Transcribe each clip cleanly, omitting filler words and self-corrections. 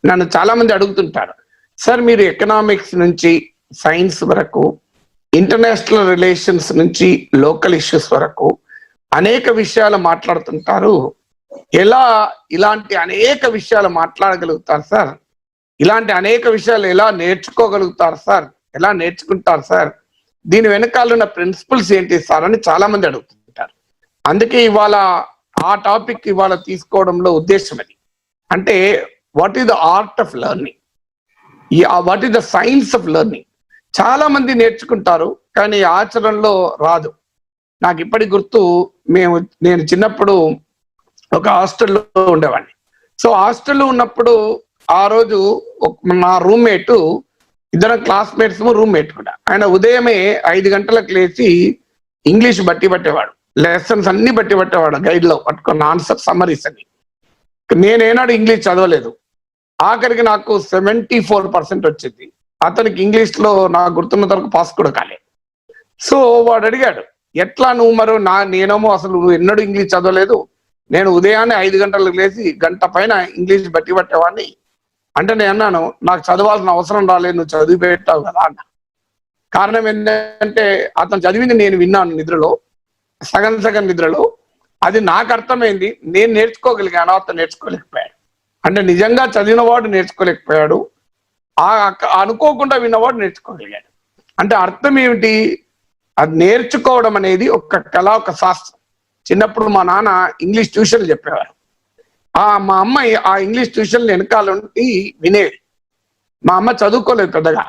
నన్ను చాలా మంది అడుగుతుంటారు, సార్ మీరు ఎకనామిక్స్ నుంచి సైన్స్ వరకు, ఇంటర్నేషనల్ రిలేషన్స్ నుంచి లోకల్ ఇష్యూస్ వరకు అనేక విషయాలు మాట్లాడుతుంటారు, ఎలా ఇలాంటి అనేక విషయాలు మాట్లాడగలుగుతారు సార్, ఇలాంటి అనేక విషయాలు ఎలా నేర్చుకోగలుగుతారు సార్, ఎలా నేర్చుకుంటారు సార్, దీని వెనకాల ఉన్న ప్రిన్సిపల్స్ ఏంటి సార్ అని చాలా మంది అడుగుతుంటారు. అందుకే ఇవాళ ఆ టాపిక్ ఇవాళ తీసుకోవడంలో ఉద్దేశం అది. అంటే what is the art of learning, what is the science of learning. చాలా మంది నేర్చుకుంటారు కానీ ఆచరణలో రాదు. నాకు ఇప్పటికి గుర్తు, నేను చిన్నప్పుడు ఒక హాస్టల్లో ఉండేవాడిని. సో హాస్టల్లో ఉన్నప్పుడు ఆ రోజు మా రూమ్మేట్, ఇద్దరం క్లాస్మేట్స్, రూమ్మేట్ కూడా, ఆయన ఉదయమే 5 గంటలకు లేచి ఇంగ్లీష్ బట్టి పట్టేవాడు, లెసన్స్ అన్ని బట్టి పట్టేవాడు, గైడ్ లో పట్టుకున్న ఆన్సర్ సమ్మరీస్ అని. నేనేనాడు ఇంగ్లీష్ చదవలేదు. ఆఖరికి నాకు 74% వచ్చింది. అతనికి ఇంగ్లీష్ లో నాకు గుర్తున్నంత వరకు పాస్ కూడా కాలేదు. సో వాడు అడిగాడు, ఎట్లా నువ్వు మరో నేనేమో అసలు నువ్వు ఎన్నడూ ఇంగ్లీష్ చదవలేదు, నేను ఉదయాన్నే 5 గంటలకు లేచి గంట పైన ఇంగ్లీష్ బట్టి పట్టేవాడిని అంటే, నేను అన్నాను, నాకు చదవాల్సిన అవసరం రాలేదు, నువ్వు చదివి పెట్టావు కదా అన్న. కారణం ఏంటంటే అతను చదివింది నేను విన్నాను నిద్రలో, సగం నిద్రలో. అది నాకు అర్థమైంది, నేను నేర్చుకోగలిగాను, అతను నేర్చుకోలేకపోయాడు. అంటే నిజంగా చదివినవాడు నేర్చుకోలేకపోయాడు, అనుకోకుండా విన్నవాడు నేర్చుకోగలిగాడు. అంటే అర్థం ఏమిటి? అది నేర్చుకోవడం అనేది ఒక కళ, ఒక శాస్త్రం. చిన్నప్పుడు మా నాన్న ఇంగ్లీష్ ట్యూషన్లు చెప్పేవారు. మా అమ్మాయి ఆ ఇంగ్లీష్ ట్యూషన్లు వెనకాల నుండి వినేది. మా అమ్మ చదువుకోలేదు, పెద్దగా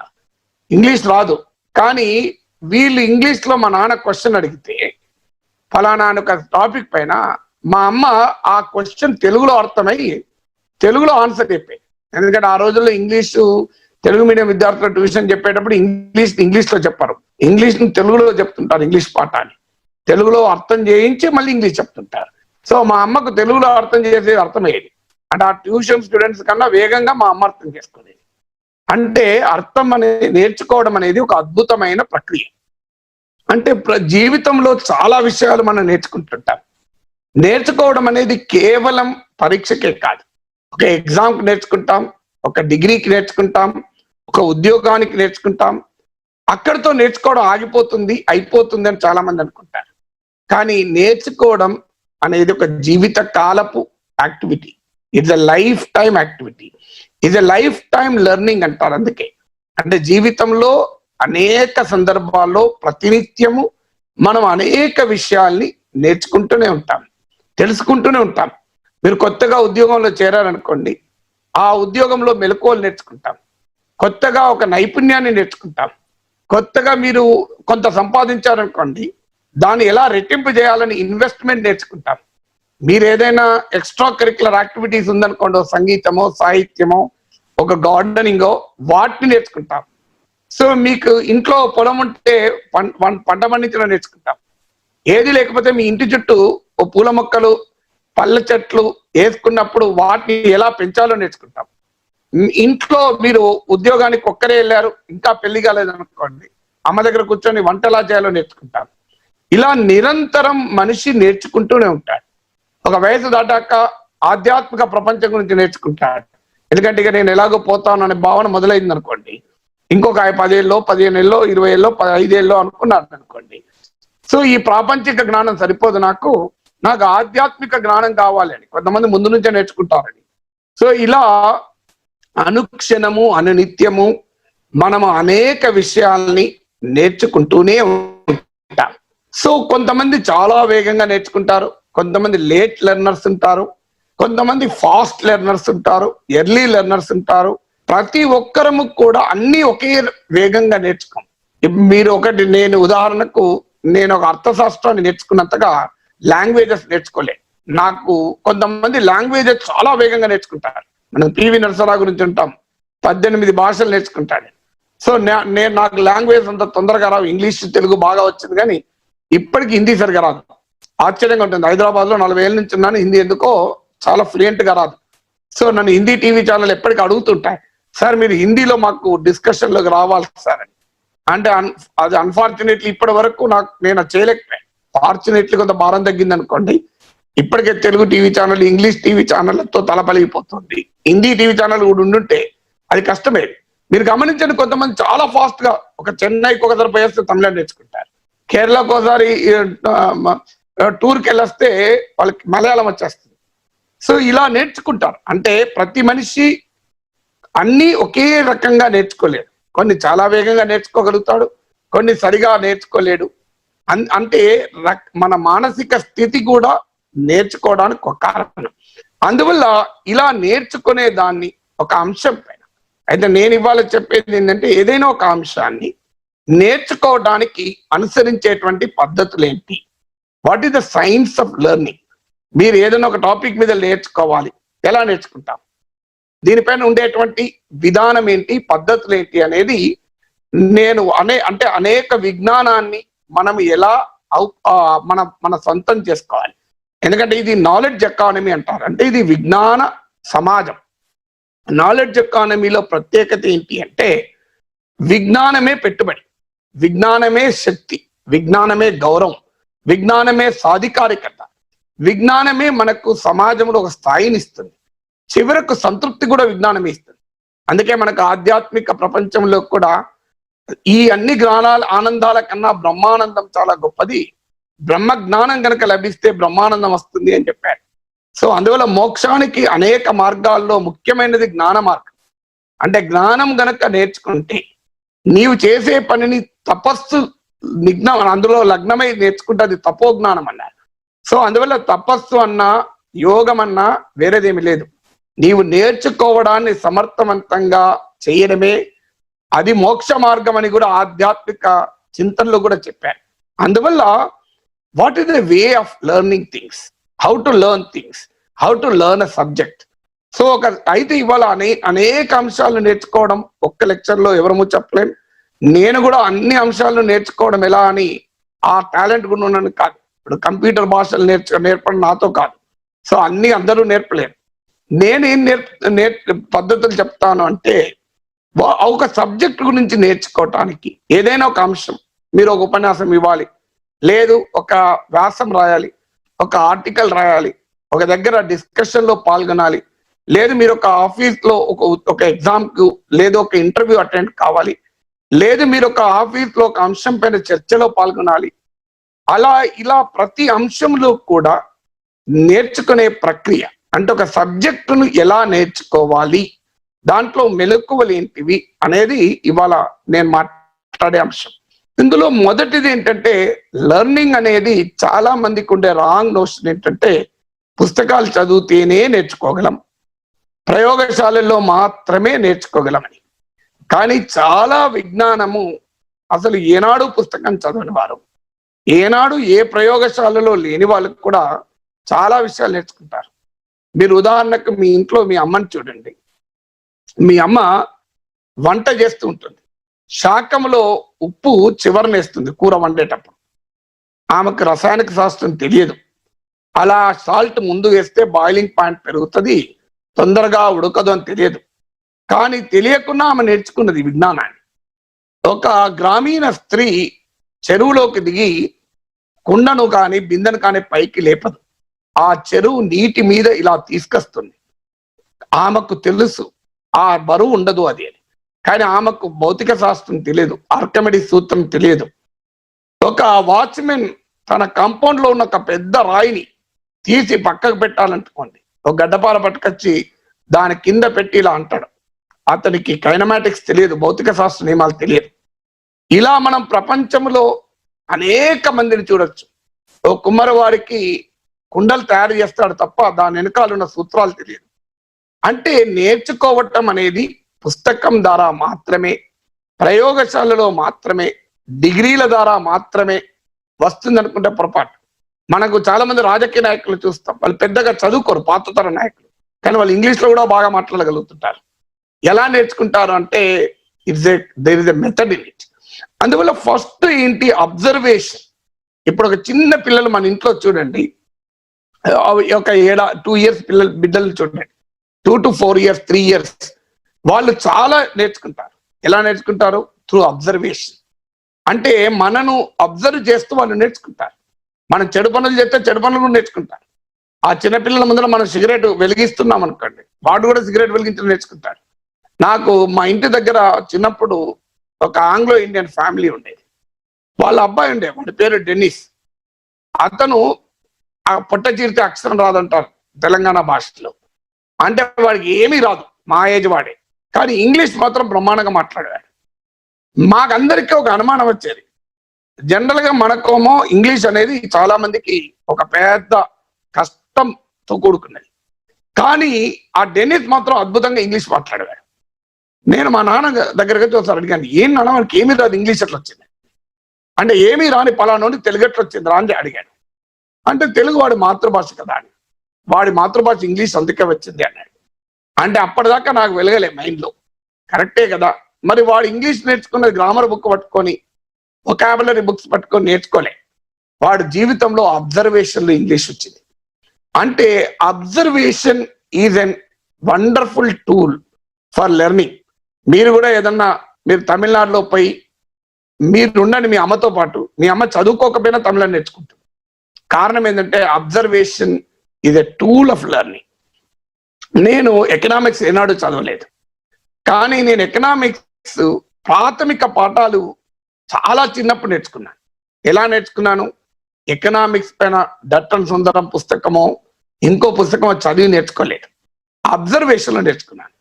ఇంగ్లీష్ రాదు. కానీ వీళ్ళు ఇంగ్లీష్ లో మా నాన్న క్వశ్చన్ అడిగితే, ఫలానా ఒక టాపిక్ పైన మా అమ్మ ఆ క్వశ్చన్ తెలుగులో అర్థమై తెలుగులో ఆన్సర్ చెప్పేది. ఎందుకంటే ఆ రోజుల్లో ఇంగ్లీషు తెలుగు మీడియం విద్యార్థుల ట్యూషన్ చెప్పేటప్పుడు ఇంగ్లీష్లో చెప్పరు, ఇంగ్లీష్ని తెలుగులో చెప్తుంటారు. ఇంగ్లీష్ పాఠాన్ని తెలుగులో అర్థం చేయించి మళ్ళీ ఇంగ్లీష్ చెప్తుంటారు. సో మా అమ్మకు తెలుగులో అర్థం చేసేది అర్థమయ్యేది. అంటే ఆ ట్యూషన్ స్టూడెంట్స్ కన్నా వేగంగా మా అమ్మ అర్థం చేసుకునేది. అంటే అర్థం అనేది, నేర్చుకోవడం అనేది ఒక అద్భుతమైన ప్రక్రియ. అంటే జీవితంలో చాలా విషయాలు మనం నేర్చుకుంటుంటాం. నేర్చుకోవడం అనేది కేవలం పరీక్షకే కాదు, ఒక ఎగ్జామ్కి నేర్చుకుంటాం, ఒక డిగ్రీకి నేర్చుకుంటాం, ఒక ఉద్యోగానికి నేర్చుకుంటాం. అక్కడితో నేర్చుకోవడం ఆగిపోతుంది, అయిపోతుంది అని చాలా మంది అనుకుంటారు. కానీ నేర్చుకోవడం అనేది ఒక జీవిత కాలపు activity. It's a life time activity, it's a life time learning అంటారు. అందుకే అంటే జీవితంలో అనేక సందర్భాల్లో ప్రతినిత్యము మనం అనేక విషయాల్ని నేర్చుకుంటూనే ఉంటాం, తెలుసుకుంటూనే ఉంటాం. మీరు కొత్తగా ఉద్యోగంలో చేరారనుకోండి, ఆ ఉద్యోగంలో మెలకువలు నేర్చుకుంటాం, కొత్తగా ఒక నైపుణ్యాన్ని నేర్చుకుంటాం. కొత్తగా మీరు కొంత సంపాదించారనుకోండి, దాన్ని ఎలా రెట్టింపు చేయాలని ఇన్వెస్ట్మెంట్ నేర్చుకుంటాం. మీరు ఏదైనా ఎక్స్ట్రా కరిక్యులర్ యాక్టివిటీస్ ఉందనుకోండి, సంగీతమో, సాహిత్యమో, ఒక గార్డెనింగో, వాటిని నేర్చుకుంటాం. సో మీకు ఇంట్లో పొలం ఉంటే పంట పండించడం నేర్చుకుంటాం. ఏది లేకపోతే మీ ఇంటి చుట్టూ ఓ పూల మొక్కలు, పళ్ళ చెట్లు వేసుకున్నప్పుడు వాటిని ఎలా పెంచాలో నేర్చుకుంటాం. ఇంట్లో మీరు ఉద్యోగానికి ఒక్కరే వెళ్ళారు, ఇంకా పెళ్లి కాలేదనుకోండి, అమ్మ దగ్గర కూర్చొని వంట ఎలా చేయాలో నేర్చుకుంటాం. ఇలా నిరంతరం మనిషి నేర్చుకుంటూనే ఉంటాడు. ఒక వయసు దాటాక ఆధ్యాత్మిక ప్రపంచం గురించి నేర్చుకుంటాడు. ఎందుకంటే ఇక నేను ఎలాగో పోతాను అనే భావన మొదలైంది అనుకోండి, ఇంకొక 10 ఏళ్ళలో, 15 ఏళ్ళలో, 20 ఏళ్ళలో, 5 ఏళ్ళలో అనుకున్నాను అనుకోండి. సో ఈ ప్రాపంచిక జ్ఞానం సరిపోదు, నాకు ఆధ్యాత్మిక జ్ఞానం కావాలని కొంతమంది ముందు నుంచే నేర్చుకుంటారని. సో ఇలా అనుక్షణము, అనునిత్యము మనము అనేక విషయాల్ని నేర్చుకుంటూనే ఉంటాం. సో కొంతమంది చాలా వేగంగా నేర్చుకుంటారు, కొంతమంది లేట్ లెర్నర్స్ ఉంటారు, కొంతమంది ఫాస్ట్ లెర్నర్స్ ఉంటారు, ఎర్లీ లెర్నర్స్ ఉంటారు. ప్రతి ఒక్కరము కూడా అన్ని ఒకే వేగంగా నేర్చుకోం. మీరు ఒకటి, నేను ఉదాహరణకు నేను ఒక అర్థశాస్త్రాన్ని నేర్చుకున్నంతగా లాంగ్వేజెస్ నేర్చుకోలే. నాకు కొంతమంది లాంగ్వేజెస్ చాలా వేగంగా నేర్చుకుంటారు. మనం పివి నరసరావు గురించి ఉంటాం, 18 భాషలు నేర్చుకుంటాడు. సో నాకు లాంగ్వేజ్ అంత తొందరగా రావు, ఇంగ్లీష్ తెలుగు బాగా వచ్చింది కానీ ఇప్పటికి హిందీ సరిగా రాదు. ఆశ్చర్యంగా ఉంటుంది. హైదరాబాద్ లో 40 ఏళ్ళ నుంచి ఉన్నాను, హిందీ ఎందుకో చాలా ఫ్లూయెంట్ గా రాదు. సో నన్ను హిందీ టీవీ ఛానల్ ఎప్పటికీ అడుగుతుంటాయి, సార్ మీరు హిందీలో మాకు డిస్కషన్ లోకి రావాలి సార్ అని. అంటే అది అన్ఫార్చునేట్లీ ఇప్పటి వరకు నేను చేయలేకపోయాను. ఫార్చునేట్లీ కొంత భారం తగ్గింది అనుకోండి. ఇప్పటికే Telugu TV channel, English TV ఛానళ్లతో తలపలిగిపోతుంది. హిందీ టీవీ ఛానల్ కూడా ఉండుంటే అది కష్టమే. మీరు గమనించండి, కొంతమంది చాలా ఫాస్ట్ గా ఒక చెన్నైకి ఒకసారి పోయేస్తే తమిళ నేర్చుకుంటారు, కేరళకు ఒకసారి టూర్కి వెళ్ళొస్తే వాళ్ళకి మలయాళం వచ్చేస్తుంది. సో ఇలా నేర్చుకుంటారు. అంటే ప్రతి మనిషి అన్ని ఒకే రకంగా నేర్చుకోలేడు. కొన్ని చాలా వేగంగా నేర్చుకోగలుగుతాడు, కొన్ని సరిగా నేర్చుకోలేడు. అంటే మన మానసిక స్థితి కూడా నేర్చుకోవడానికి ఒక కారణం. అందువల్ల ఇలా నేర్చుకునే దాన్ని ఒక అంశం పైన అయితే నేను ఇవాళ చెప్పేది ఏంటంటే, ఏదైనా ఒక అంశాన్ని నేర్చుకోవడానికి అనుసరించేటువంటి పద్ధతులు ఏంటి, what is the science of learning. మీరు ఏదైనా ఒక టాపిక్ మీద నేర్చుకోవాలి, ఎలా నేర్చుకుంటాం, దీనిపైన ఉండేటువంటి విధానం ఏంటి, పద్ధతులు ఏంటి అనేది నేను అంటే అనేక విజ్ఞానాన్ని మనం ఎలా మన సొంతం చేసుకోవాలి. ఎందుకంటే ఇది నాలెడ్జ్ ఎకానమీ అంటారు. అంటే ఇది విజ్ఞాన సమాజం. నాలెడ్జ్ ఎకానమీలో ప్రత్యేకత ఏంటి అంటే, విజ్ఞానమే పెట్టుబడి, విజ్ఞానమే శక్తి, విజ్ఞానమే గౌరవం, విజ్ఞానమే సాధికారికత, విజ్ఞానమే మనకు సమాజంలో ఒక స్థాయిని ఇస్తుంది, చివరకు సంతృప్తి కూడా విజ్ఞానమే ఇస్తుంది. అందుకే మనకు ఆధ్యాత్మిక ప్రపంచంలో కూడా ఈ అన్ని జ్ఞానాల ఆనందాల కన్నా బ్రహ్మానందం చాలా గొప్పది, బ్రహ్మ జ్ఞానం కనుక లభిస్తే బ్రహ్మానందం వస్తుంది అని చెప్పారు. సో అందువల్ల మోక్షానికి అనేక మార్గాల్లో ముఖ్యమైనది జ్ఞాన మార్గం. అంటే జ్ఞానం గనక నేర్చుకుంటే నీవు చేసే పనిని తపస్సు అందులో లగ్నమై నేర్చుకుంటే అది తపో జ్ఞానం అన్నారు. సో అందువల్ల తపస్సు అన్నా యోగం అన్నా వేరేదేమి లేదు. నీవు నేర్చుకోవడాన్ని సమర్థవంతంగా చేయడమే అది మోక్ష మార్గం అని కూడా ఆధ్యాత్మిక చింతనలో కూడా చెప్పారు. అందువల్ల what is the way of learning things, how to learn things, how to learn a subject. So అయితే ఇవాళ అనేక అంశాలు నేర్చుకోవడం ఒక్క లెక్చర్లో ఎవరము చెప్పలేం. నేను కూడా అన్ని అంశాలను నేర్చుకోవడం ఎలా అని ఆ టాలెంట్ కూడా ఉన్నాను కాదు. ఇప్పుడు కంప్యూటర్ భాషలు నేర్పడం నాతో కాదు. సో అన్ని అందరూ నేర్పలేరు. నేనేం పద్ధతులు చెప్తాను అంటే, ఒక సబ్జెక్ట్ గురించి నేర్చుకోవటానికి ఏదైనా ఒక అంశం, మీరు ఒక ఉపన్యాసం ఇవ్వాలి, లేదు ఒక వ్యాసం రాయాలి, ఒక ఆర్టికల్ రాయాలి, ఒక దగ్గర డిస్కషన్ లో పాల్గొనాలి, లేదు మీరు ఒక ఆఫీస్లో ఒక ఎగ్జామ్కు లేదు ఒక ఇంటర్వ్యూ అటెండ్ కావాలి, లేదు మీరు ఒక ఆఫీస్లో ఒక అంశం పైన చర్చలో పాల్గొనాలి. ఇలా ప్రతి అంశంలో కూడా నేర్చుకునే ప్రక్రియ, అంటే ఒక సబ్జెక్టును ఎలా నేర్చుకోవాలి, దాంట్లో మెలకువలు ఏంటివి అనేది ఇవాళ నేను మాట్లాడే అంశం. ఇందులో మొదటిది ఏంటంటే, లెర్నింగ్ అనేది చాలా మందికి ఉండే రాంగ్ నోషన్ ఏంటంటే, పుస్తకాలు చదివితేనే నేర్చుకోగలం, ప్రయోగశాలల్లో మాత్రమే నేర్చుకోగలమని. కానీ చాలా విజ్ఞానము అసలు ఏనాడు పుస్తకం చదవని వారు, ఏనాడు ఏ ప్రయోగశాలలో లేని వాళ్ళకు కూడా చాలా విషయాలు నేర్చుకుంటారు. మీరు ఉదాహరణకు మీ ఇంట్లో మీ అమ్మని చూడండి. మీ అమ్మ వంట చేస్తూ ఉంటుంది, శాకంలో ఉప్పు చివరనేస్తుంది కూర వండేటప్పుడు. ఆమెకు రసాయనిక శాస్త్రం తెలియదు. అలా సాల్ట్ ముందు వేస్తే బాయిలింగ్ పాయింట్ పెరుగుతుంది, తొందరగా ఉడకదు అని తెలియదు. కానీ తెలియకుండా ఆమె నేర్చుకున్నది విజ్ఞానాన్ని. ఒక గ్రామీణ స్త్రీ చెరువులోకి దిగి కుండను కానీ బిందెను కానీ పైకి లేపదు. ఆ చెరువు నీటి మీద ఇలా తీసుకొస్తుంది. ఆమెకు తెలుసు ఆ బరువు ఉండదు అది అని. కానీ ఆమెకు భౌతిక శాస్త్రం తెలియదు, ఆర్కిమిడిస్ సూత్రం తెలియదు. ఒక వాచ్మెన్ తన కాంపౌండ్ లో ఉన్న ఒక పెద్ద రాయిని తీసి పక్కకు పెట్టాలనుకోండి, ఒక గడ్డపార పట్టుకొచ్చి దాని కింద పెట్టి ఇలా అంటాడు. అతనికి కైనమాటిక్స్ తెలియదు, భౌతిక శాస్త్ర నియమాలు తెలియదు. ఇలా మనం ప్రపంచంలో అనేక మందిని చూడొచ్చు. ఓ కుమ్మరివాడికి కుండలు తయారు చేస్తాడు తప్ప దాని వెనకాల ఉన్న సూత్రాలు తెలియదు. అంటే నేర్చుకోవటం అనేది పుస్తకం ద్వారా మాత్రమే, ప్రయోగశాలలో మాత్రమే, డిగ్రీల ద్వారా మాత్రమే వస్తుంది అనుకుంటే పొరపాటు. మనకు చాలా మంది రాజకీయ నాయకులు చూస్తాం, వాళ్ళు పెద్దగా చదువుకోరు, పాతతర నాయకులు, కానీ వాళ్ళు ఇంగ్లీష్లో కూడా బాగా మాట్లాడగలుగుతుంటారు. ఎలా నేర్చుకుంటారు అంటే, there is a method in it. అందువల్ల ఫస్ట్ ఏంటి, అబ్జర్వేషన్. ఇప్పుడు ఒక చిన్న పిల్లలు మన ఇంట్లో చూడండి, ఒక 2 years బిడ్డలు చూడండి, 2 to 4 years 3 years, వాళ్ళు చాలా నేర్చుకుంటారు. ఎలా నేర్చుకుంటారు? Through observation. అంటే మనను అబ్జర్వ్ చేస్తూ వాళ్ళు నేర్చుకుంటారు. మనం చెడు పనులు చేస్తే చెడు పనులు నేర్చుకుంటారు, ఆ చిన్నపిల్లల ముందర మనం సిగరెట్ వెలిగిస్తున్నాం అనుకోండి, వాడు కూడా సిగరెట్ వెలిగించడం నేర్చుకుంటాడు. నాకు మా ఇంటి దగ్గర చిన్నప్పుడు ఒక ఆంగ్లో ఇండియన్ ఫ్యామిలీ ఉండేది. వాళ్ళ అబ్బాయి ఉండే, వాడి పేరు డెన్నిస్. అతను ఆ పొట్ట చీరితే అక్షరం రాదంటారు తెలంగాణ భాషలో. అంటే వాడికి ఏమీ రాదు, మా ఏజ్ వాడే, కానీ ఇంగ్లీష్ మాత్రం బ్రహ్మాండంగా మాట్లాడేవాడు. మాకందరికీ ఒక అనుమానం వచ్చేది, జనరల్ గా మనకోమో ఇంగ్లీష్ అనేది చాలా మందికి ఒక పెద్ద కష్టంతో కూడుకున్నది, కానీ ఆ డెన్నిస్ మాత్రం అద్భుతంగా ఇంగ్లీష్ మాట్లాడేవాడు. నేను మా నాన్న దగ్గరగా చూసాను, అడిగాను, ఏం నాన్న మనకి ఏమీ రాదు ఇంగ్లీష్ ఎట్లా వచ్చింది అంటే, ఏమీ రాని పలానోని తెలుగు ఎట్లా వచ్చింది రా అని అడిగాను. అంటే తెలుగు వాడి మాతృభాష కదా అని, వాడి మాతృభాష ఇంగ్లీష్ అందుకే వచ్చింది అన్నాడు. అంటే అప్పటిదాకా నాకు వెలగలే మైండ్లో, కరెక్టే కదా, మరి వాడు ఇంగ్లీష్ నేర్చుకున్న గ్రామర్ బుక్ పట్టుకొని వొకాబులరీ బుక్స్ పట్టుకొని నేర్చుకోలే, వాడు జీవితంలో అబ్జర్వేషన్లో ఇంగ్లీష్ వచ్చింది. అంటే observation is an wonderful tool for learning. మీరు కూడా ఏదన్నా, మీరు తమిళనాడులో పోయి మీరు ఉండండి మీ అమ్మతో పాటు, మీ అమ్మ చదువుకోకపోయినా తమిళం నేర్చుకుంటుంది. కారణం ఏంటంటే observation is a tool of learning. నేను ఎకనామిక్స్ ఏనాడు చదవలేదు, కానీ నేను ఎకనామిక్స్ ప్రాథమిక పాఠాలు చాలా చిన్నప్పుడు నేర్చుకున్నాను. ఎలా నేర్చుకున్నాను? ఎకనామిక్స్ పైన దట్టన్ సుందరం పుస్తకమో ఇంకో పుస్తకమో చదివి నేర్చుకోలేదు, అబ్జర్వేషన్లో నేర్చుకున్నాను.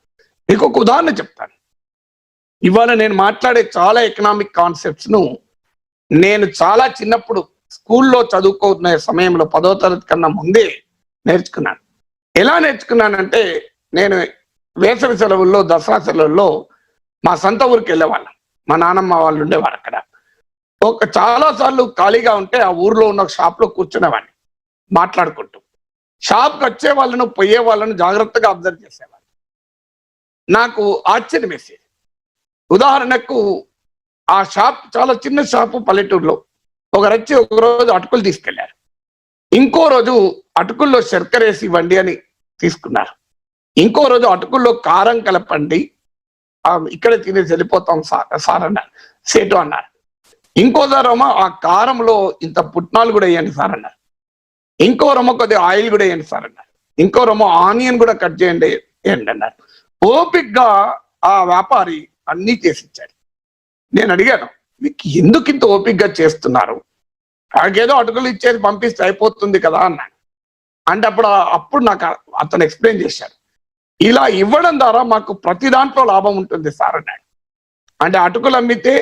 మీకు ఒక ఉదాహరణ చెప్తాను. ఇవాళ నేను మాట్లాడే చాలా ఎకనామిక్ కాన్సెప్ట్స్ ను నేను చాలా చిన్నప్పుడు స్కూల్లో చదువుకునే సమయంలో 10వ తరగతి కన్నా ముందే నేర్చుకున్నాను. ఎలా నేర్చుకున్నానంటే, నేను వేసవి సెలవుల్లో, దసరా సెలవుల్లో మా సొంత ఊరికి వెళ్ళేవాళ్ళం. మా నాన్నమ్మ వాళ్ళు ఉండేవారు అక్కడ. చాలా సార్లు ఖాళీగా ఉంటే ఆ ఊర్లో ఉన్న షాప్లో కూర్చునేవాడిని మాట్లాడుకుంటూ. షాప్కి వచ్చే వాళ్ళను పోయే వాళ్ళను జాగ్రత్తగా అబ్జర్వ్ చేసేవాడిని. నాకు ఆశ్చర్యం వేసేది. ఉదాహరణకు ఆ షాప్ చాలా చిన్న షాపు పల్లెటూరులో. ఒకరొచ్చి ఒకరోజు అటుకులు తీసుకెళ్లారు, ఇంకో రోజు అటుకుల్లో శర్కర వేసి ఇవ్వండి అని తీసుకున్నారు, ఇంకో రోజు అటుకుల్లో కారం కలపండి, ఇక్కడే తినేసి వెళ్ళిపోతాం సార్ అన్నారు, సేటు అన్నారు. ఇంకోసారేమో ఆ కారంలో ఇంత పుట్నాలు కూడా వేయండి సార్ అన్నారు. ఇంకో రొమ్మ కొద్దిగా ఆయిల్ కూడా వేయండి సార్ అన్నారు. ఇంకో రొమ్మ ఆనియన్ కూడా కట్ చేయండి వేయండి అన్నారు. ఓపిక్గా ఆ వ్యాపారి అన్నీ చేసిచ్చాడు. నేను అడిగాను, మీకు ఎందుకు ఇంత ఓపిక్గా చేస్తున్నారు? నాకేదో అటుకులు ఇచ్చేది పంపిస్తే అయిపోతుంది కదా అన్నాను. అంటే అప్పుడు నాకు అతను ఎక్స్ప్లెయిన్ చేశాడు, ఇలా ఇవ్వడం ద్వారా మాకు ప్రతి దాంట్లో లాభం ఉంటుంది సార్ అన్నాడు. అంటే అటుకులు అమ్మితే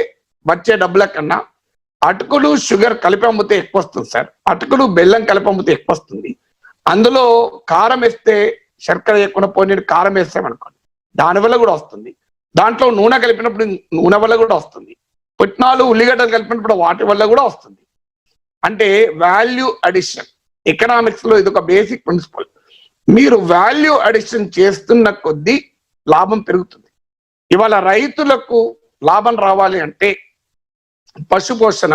వచ్చే డబ్బుల కన్నా అటుకులు షుగర్ కలిపి అమ్మితే ఎక్కువ వస్తుంది సార్, అటుకులు బెల్లం కలిపి అమ్మితే ఎక్కువ వస్తుంది, అందులో కారం వేస్తే శర్కర వేయకుండా పోనీ కారం వేస్తామనుకోండి దానివల్ల కూడా వస్తుంది, దాంట్లో నూనె కలిపినప్పుడు నూనె వల్ల కూడా వస్తుంది, పుట్నాలు ఉల్లిగడ్డలు కలిపినప్పుడు వాటి వల్ల కూడా వస్తుంది. అంటే వాల్యూ అడిషన్ ఎకనామిక్స్ లో ఇది ఒక బేసిక్ ప్రిన్సిపల్. మీరు వాల్యూ అడిషన్ చేస్తున్న కొద్దీ లాభం పెరుగుతుంది. ఇవాళ రైతులకు లాభం రావాలి అంటే పశుపోషణ,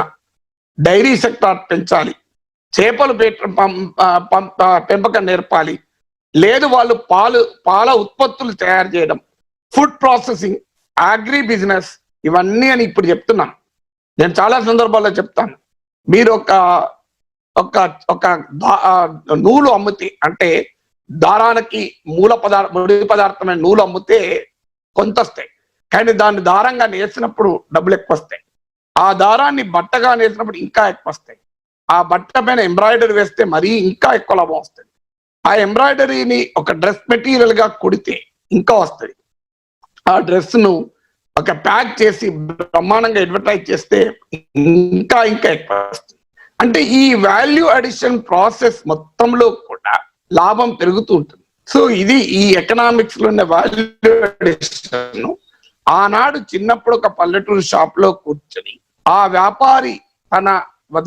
డైరీ సెక్టార్ పెంచాలి, చేపలు పెంపకం నేర్పాలి, లేదు వాళ్ళు పాల ఉత్పత్తులు తయారు చేయడం, ఫుడ్ ప్రాసెసింగ్, అగ్రి బిజినెస్, ఇవన్నీ అని ఇప్పుడు చెప్తున్నాను. నేను చాలా సందర్భాల్లో చెప్తాను, మీరు ఒక నూలు అమ్మితే, అంటే దారానికి ముడి పదార్థమైన నూలు అమ్మితే కొంత వస్తాయి, కానీ దాన్ని దారంగా నేసినప్పుడు డబ్బులు ఎక్కువ వస్తాయి. ఆ దారాన్ని బట్టగా నేసినప్పుడు ఇంకా ఎక్కువ వస్తాయి. ఆ బట్ట పైన ఎంబ్రాయిడరీ వేస్తే మరీ ఇంకా ఎక్కువ లాభం వస్తుంది. ఆ ఎంబ్రాయిడరీని ఒక డ్రెస్ మెటీరియల్ గా కుడితే ఇంకా వస్తుంది. ఆ డ్రెస్ ను ఒక ప్యాక్ చేసి బ్రహ్మాండంగా అడ్వర్టైజ్ చేస్తే ఇంకా ఇంకా ఎక్కువ వస్తుంది. అంటే ఈ వాల్యూ అడిషన్ ప్రాసెస్ మొత్తంలో కూడా లాభం పెరుగుతూ ఉంటుంది. సో ఇది ఈ ఎకనామిక్స్ లో ఉన్న వాల్యూ అడిషన్. ఆనాడు చిన్నప్పుడు ఒక పల్లెటూరు షాప్ లో కూర్చొని ఆ వ్యాపారి తన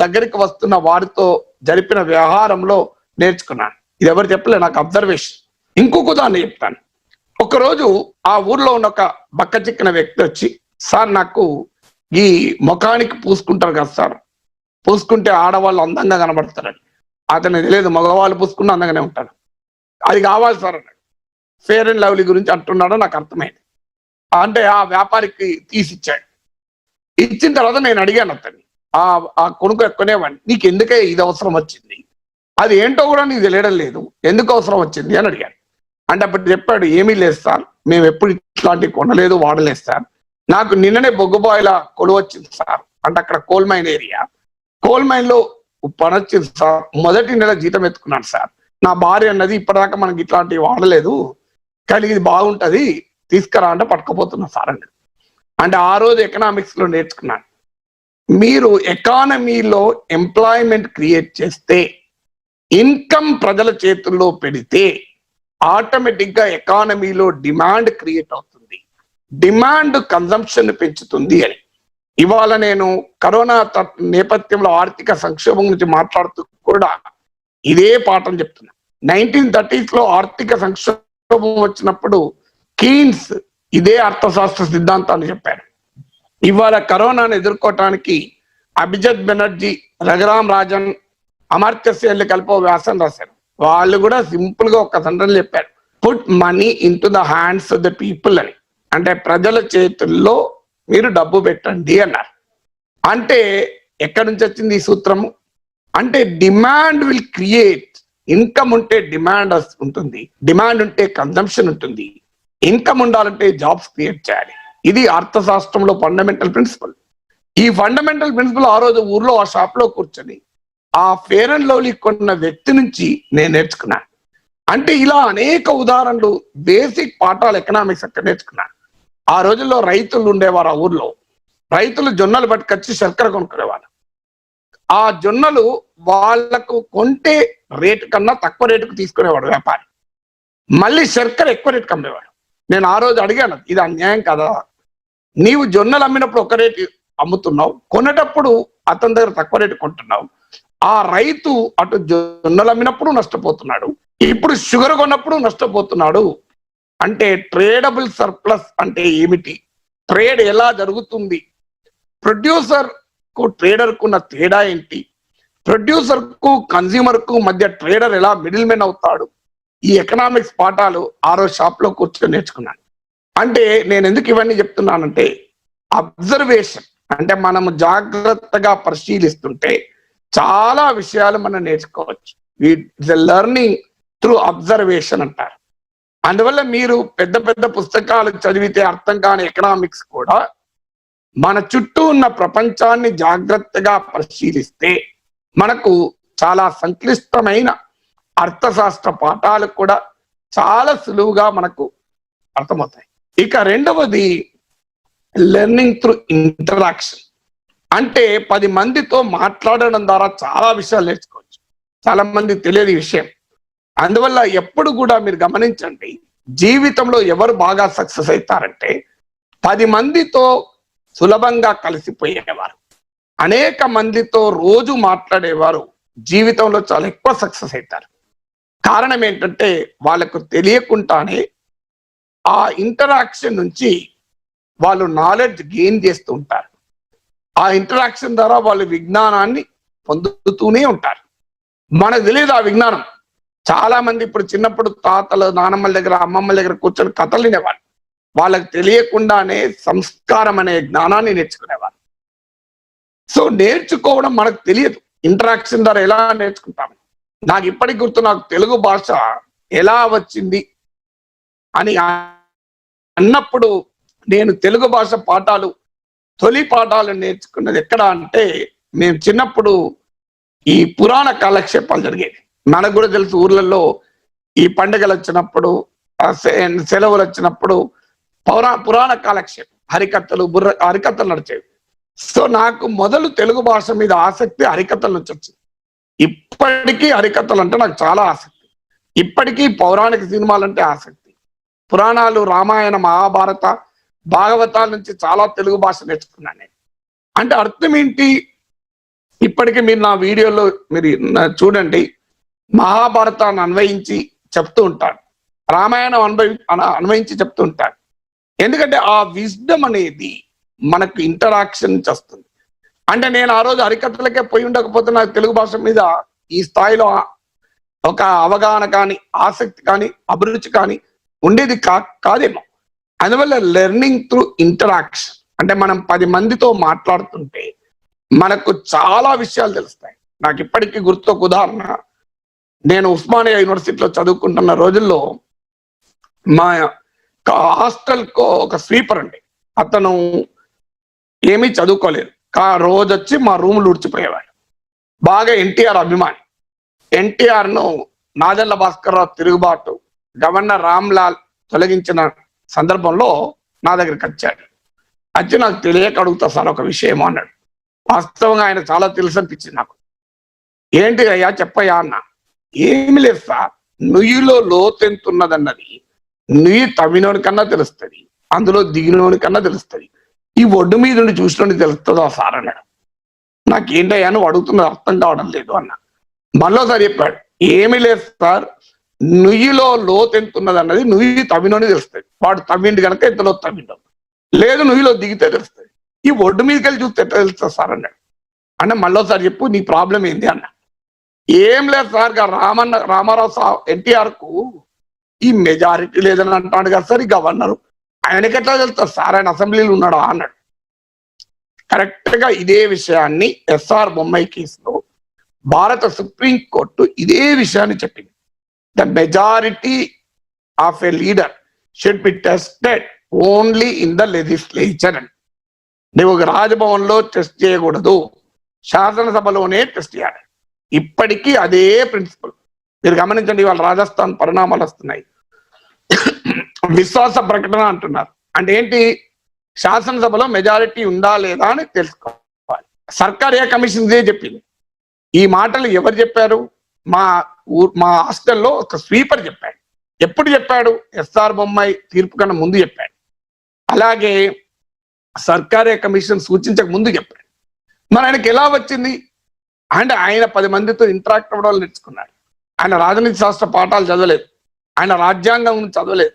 దగ్గరికి వస్తున్న వారితో జరిపిన వ్యవహారంలో నేర్చుకున్నాను. ఇది ఎవరు చెప్పలే, నాకు అబ్జర్వేషన్. ఇంకొక ఉదాహరణ చెప్తాను. ఒకరోజు ఆ ఊర్లో ఉన్న ఒక బక్క చిక్కిన వ్యక్తి వచ్చి, సార్ నాకు ఈ ముఖానికి పూసుకుంటారు కదా సార్, పూసుకుంటే ఆడవాళ్ళు అందంగా కనబడతారని. అతను తెలియదు, మగవాళ్ళు పూసుకున్న అందంగానే ఉంటారు, అది కావాలి సార్ అన్నాడు. ఫేర్ అండ్ లవ్లీ గురించి అంటున్నాడో నాకు అర్థమైంది. అంటే ఆ వ్యాపారికి తీసిచ్చాడు. ఇచ్చిన తర్వాత నేను అడిగాను అతన్ని, ఆ కొనుక్కు ఎక్కునేవాడిని, నీకు ఎందుకే ఇది అవసరం వచ్చింది? అది ఏంటో కూడా నీకు తెలియడం లేదు, ఎందుకు అవసరం వచ్చింది అని అడిగాను. అంటే అప్పుడు చెప్పాడు, ఏమీ లేదు సార్, మేము ఎప్పుడు ఇట్లాంటివి కొనలేదు, వాడలేదు సార్. నాకు నిన్ననే బొగ్గుబాయిల కొలువు వచ్చింది సార్. అంటే అక్కడ coal mine area, coal mine లో పని వచ్చింది సార్. మొదటి నెల జీతం ఎత్తుకున్నాను సార్. నా భార్య అన్నది, ఇప్పటిదాకా మనకి ఇట్లాంటివి వాడలేదు, కానీ ఇది బాగుంటది, తీసుకురా అంటే పట్టుకపోతున్నా సార్ అండి. అంటే ఆ రోజు ఎకనామిక్స్ లో నేర్చుకున్నాను, మీరు ఎకానమీలో ఎంప్లాయ్మెంట్ క్రియేట్ చేస్తే, ఇన్కమ్ ప్రజల చేతుల్లో పెడితే ఆటోమేటిక్ గా ఎకానమీలో డిమాండ్ క్రియేట్ అవుతుంది, డిమాండ్ కన్జంప్షన్ పెంచుతుంది అని. ఇవాళ నేను కరోనా నేపథ్యంలో ఆర్థిక సంక్షోభం గురించి మాట్లాడుతూ కూడా ఇదే పాఠం చెప్తున్నా. 1930s లో ఆర్థిక సంక్షోభం వచ్చినప్పుడు కీన్స్ ఇదే అర్థశాస్త్ర సిద్ధాంతాన్ని చెప్పారు. ఇవాళ కరోనాను ఎదుర్కోవటానికి అభిజిత్ బెనర్జీ, రఘురామ్ రాజన్, అమర్త్య సేన్లు కలిపి వ్యాసం రాశారు. వాళ్ళు కూడా సింపుల్ గా ఒక సెంటెన్స్ చెప్పారు, put money in to the hands of the people అని. అంటే ప్రజల చేతుల్లో మీరు డబ్బు పెట్టండి అన్నారు. అంటే ఎక్కడి నుంచి వచ్చింది ఈ సూత్రము? అంటే డిమాండ్ విల్ క్రియేట్, ఇన్కమ్ ఉంటే డిమాండ్ ఉంటుంది, డిమాండ్ ఉంటే కన్జంప్షన్ ఉంటుంది, ఇన్కమ్ ఉండాలంటే జాబ్స్ క్రియేట్ చేయాలి. ఇది అర్థశాస్త్రంలో ఫండమెంటల్ ప్రిన్సిపల్. ఈ ఫండమెంటల్ ప్రిన్సిపల్ ఆ రోజు ఊర్లో ఆ షాప్ లో కూర్చొని ఆ ఫేర్ అండ్ లవ్లీ కొన్న వ్యక్తి నుంచి నేను నేర్చుకున్నాను. అంటే ఇలా అనేక ఉదాహరణలు, బేసిక్ పాఠాలు ఎకనామిక్స్ అక్కడ నేర్చుకున్నాను. ఆ రోజుల్లో రైతులు ఉండేవారు, ఆ ఊర్లో రైతులు జొన్నలు పట్టుకొచ్చి శర్కర కొనుక్కునేవారు. ఆ జొన్నలు వాళ్లకు కొంటే రేటు కన్నా తక్కువ రేటుకు తీసుకునేవాడు వ్యాపారి, మళ్ళీ శర్కర ఎక్కువ రేటుకు అమ్మేవాడు. నేను ఆ రోజు అడిగాను, ఇది అన్యాయం కదా, నీవు జొన్నలు అమ్మినప్పుడు ఒక రేటు అమ్ముతున్నావు, కొనేటప్పుడు అతని దగ్గర తక్కువ రేటు కొంటున్నావు. ఆ రైతు అటు జొన్నలు అమ్మినప్పుడు నష్టపోతున్నాడు, ఇప్పుడు షుగర్ కొన్నప్పుడు నష్టపోతున్నాడు. అంటే ట్రేడబుల్ సర్ప్లస్ అంటే ఏమిటి, ట్రేడ్ ఎలా జరుగుతుంది, ప్రొడ్యూసర్ కు ట్రేడర్ కున్న తేడా ఏంటి, ప్రొడ్యూసర్ కు కన్స్యూమర్ కు మధ్య ట్రేడర్ ఎలా మిడిల్ మెన్ అవుతాడు, ఈ ఎకనామిక్స్ పాఠాలు ఆ రోజు షాప్ లో కూర్చొని నేర్చుకున్నాను. అంటే నేను ఎందుకు ఇవన్నీ చెప్తున్నానంటే, అబ్జర్వేషన్ అంటే మనము జాగ్రత్తగా పరిశీలిస్తుంటే చాలా విషయాలు మనం నేర్చుకోవచ్చు. లెర్నింగ్ త్రూ అబ్జర్వేషన్ అంటారు. అందువల్ల మీరు పెద్ద పెద్ద పుస్తకాలు చదివితే అర్థం కాని ఎకనామిక్స్ కూడా మన చుట్టూ ఉన్న ప్రపంచాన్ని జాగ్రత్తగా పరిశీలిస్తే మనకు చాలా సంక్లిష్టమైన అర్థశాస్త్ర పాఠాలు కూడా చాలా సులువుగా మనకు అర్థమవుతాయి. ఇక రెండవది లెర్నింగ్ త్రూ ఇంటరాక్షన్. అంటే 10 మందితో మాట్లాడడం ద్వారా చాలా విషయాలు నేర్చుకోవచ్చు. చాలా మంది తెలియని విషయం. అందువల్ల ఎప్పుడు కూడా మీరు గమనించండి, జీవితంలో ఎవరు బాగా సక్సెస్ అవుతారంటే 10 మందితో సులభంగా కలిసిపోయేవారు, అనేక మందితో రోజు మాట్లాడేవారు జీవితంలో చాలా ఎక్కువ సక్సెస్ అవుతారు. కారణం ఏంటంటే వాళ్ళకు తెలియకుండానే ఆ ఇంటరాక్షన్ నుంచి వాళ్ళు నాలెడ్జ్ గెయిన్ చేస్తూ ఉంటారు. ఆ ఇంటరాక్షన్ ద్వారా వాళ్ళు విజ్ఞానాన్ని పొందుతూనే ఉంటారు. మనకు తెలియదు ఆ విజ్ఞానం. చాలా మంది ఇప్పుడు చిన్నప్పుడు తాతలు, నానమ్మల దగ్గర, అమ్మమ్మల దగ్గర కూర్చొని కథలు వినేవాళ్ళు. వాళ్ళకి తెలియకుండానే సంస్కారం అనే జ్ఞానాన్ని నేర్చుకునేవారు. సో నేర్చుకోవడం మనకు తెలియదు, ఇంటరాక్షన్ ద్వారా ఎలా నేర్చుకుంటాము. నాకు ఇప్పటికి గుర్తు, నాకు తెలుగు భాష ఎలా వచ్చింది అని అన్నప్పుడు నేను తెలుగు భాష పాఠాలు, తొలి పాఠాలు నేర్చుకున్నది ఎక్కడ అంటే, మేము చిన్నప్పుడు ఈ పురాణ కాలక్షేపాలు జరిగేది. మనకు కూడా తెలుసు, ఊర్లలో ఈ పండుగలు వచ్చినప్పుడు, సెలవులు వచ్చినప్పుడు పురాణ కాలక్షేపం, హరికథలు నడిచేవి. సో నాకు మొదలు తెలుగు భాష మీద ఆసక్తి హరికథల నుంచి వచ్చింది. ఇప్పటికీ హరికథలు అంటే నాకు చాలా ఆసక్తి, ఇప్పటికీ పౌరాణిక సినిమాలంటే ఆసక్తి. పురాణాలు, రామాయణ, మహాభారత, భాగవతాల నుంచి చాలా తెలుగు భాష నేర్చుకున్నాను నేను. అంటే అర్థం ఏంటి, ఇప్పటికీ మీరు నా వీడియోలో మీరు చూడండి, మహాభారతాన్ని అన్వయించి చెప్తూ ఉంటాను, రామాయణం అన్వయించి చెప్తూ ఉంటాను. ఎందుకంటే ఆ విజ్డమ్ అనేది మనకు ఇంటరాక్షన్ నుంచి వస్తుంది. అంటే నేను ఆ రోజు హరికథలకే పోయి ఉండకపోతే నాకు తెలుగు భాష మీద ఈ స్థాయిలో ఒక అవగాహన కానీ, ఆసక్తి కానీ, అభిరుచి కానీ ఉండేది కాదేమో. అందువల్ల లెర్నింగ్ త్రూ ఇంటరాక్షన్ అంటే మనం 10 మందితో మాట్లాడుతుంటే మనకు చాలా విషయాలు తెలుస్తాయి. నాకు ఇప్పటికీ గుర్తొక ఉదాహరణ, నేను ఉస్మానియా యూనివర్సిటీలో చదువుకుంటున్న రోజుల్లో మా హాస్టల్ ఒక స్వీపర్ అండి, అతను ఏమీ చదువుకోలేదు, రోజు వచ్చి మా రూములు ఉడిచిపోయేవాడు. బాగా ఎన్టీఆర్ అభిమాని. ఎన్టీఆర్ ను నాదెళ్ల భాస్కర్ రావు తిరుగుబాటు గవర్నర్ రామ్లాల్ తొలగించిన సందర్భంలో నా దగ్గరికి వచ్చాడు. వచ్చి నాకు తెలియక అడుగుతా సార్ ఒక విషయం అన్నాడు. వాస్తవంగా ఆయన చాలా తెలుసు అనిపించింది నాకు. ఏంటి అయ్యా చెప్పయ్యా అన్న. ఏమి లేదు సార్, నుయ్యిలో లోతు ఎంత ఉన్నదన్నది నుయ్యి తవ్వినోని కన్నా తెలుస్తుంది, అందులో దిగినోని కన్నా తెలుస్తుంది, ఈ ఒడ్డు మీద ఉండి చూసినోని తెలుస్తుందా సార్ అన్నాడు. నాకేంటయ్యా నువ్వు అడుగుతున్నది అర్థం కావడం లేదు అన్న. మళ్ళోసారి చెప్పాడు, ఏమీ లేదు సార్, నుయ్యిలో లోతు ఎంత ఉన్నది అన్నది నుయ్యి తవ్వినోని తెలుస్తుంది, వాడు తవ్విండి కనుక ఎంత లోతు తవ్విండవు, లేదు నుయ్యిలో దిగితే తెలుస్తుంది, ఈ ఒడ్డు మీదకి వెళ్ళి చూస్తే ఎట్లా తెలుస్తుంది సార్ అన్నాడు. అంటే మళ్ళోసారి చెప్పు నీ ప్రాబ్లం ఏంది అన్న. ఏం లేదు సార్, రామారావు ఎన్టీఆర్ కు ఈ మెజారిటీ లేదని అంటాడు కదా సార్ ఈ గవర్నరు, ఆయనకి ఎట్లా తెలుస్తుంది సార్, ఆయన అసెంబ్లీలో ఉన్నాడా అన్నాడు. కరెక్ట్ గా ఇదే విషయాన్ని ఎస్ఆర్ బొమ్మాయి కేసులో భారత సుప్రీం కోర్టు ఇదే విషయాన్ని చెప్పింది. The majority of a leader should be tested only in the legislature అని. నువ్వు రాజ్భవన్ లో టెస్ట్ చేయకూడదు, శాసనసభలోనే టెస్ట్ చేయాలి. ఇప్పటికీ అదే ప్రిన్సిపల్. మీరు గమనించండి, ఇవాళ రాజస్థాన్ పరిణామాలు వస్తున్నాయి. విశ్వాస ప్రకటన అంటున్నారు. అంటే ఏంటి, శాసనసభలో మెజారిటీ ఉందా లేదా అని తెలుసుకోవాలి. సర్కార్ ఏ కమిషన్ ఇదే చెప్పింది. ఈ మాటలు ఎవరు చెప్పారు? మా హాస్టల్లో ఒక స్వీపర్ చెప్పాడు. ఎప్పుడు చెప్పాడు? ఎస్ఆర్ బొమ్మాయి తీర్పు కన్నా ముందు చెప్పాడు. అలాగే సర్కారే కమిషన్ సూచించక ముందు చెప్పాడు. మరి ఆయనకి ఎలా వచ్చింది అంటే, ఆయన 10 మందితో ఇంటరాక్ట్ అవ్వడం నేర్చుకున్నాడు. ఆయన రాజనీతి శాస్త్ర పాఠాలు చదవలేదు, ఆయన రాజ్యాంగం చదవలేదు,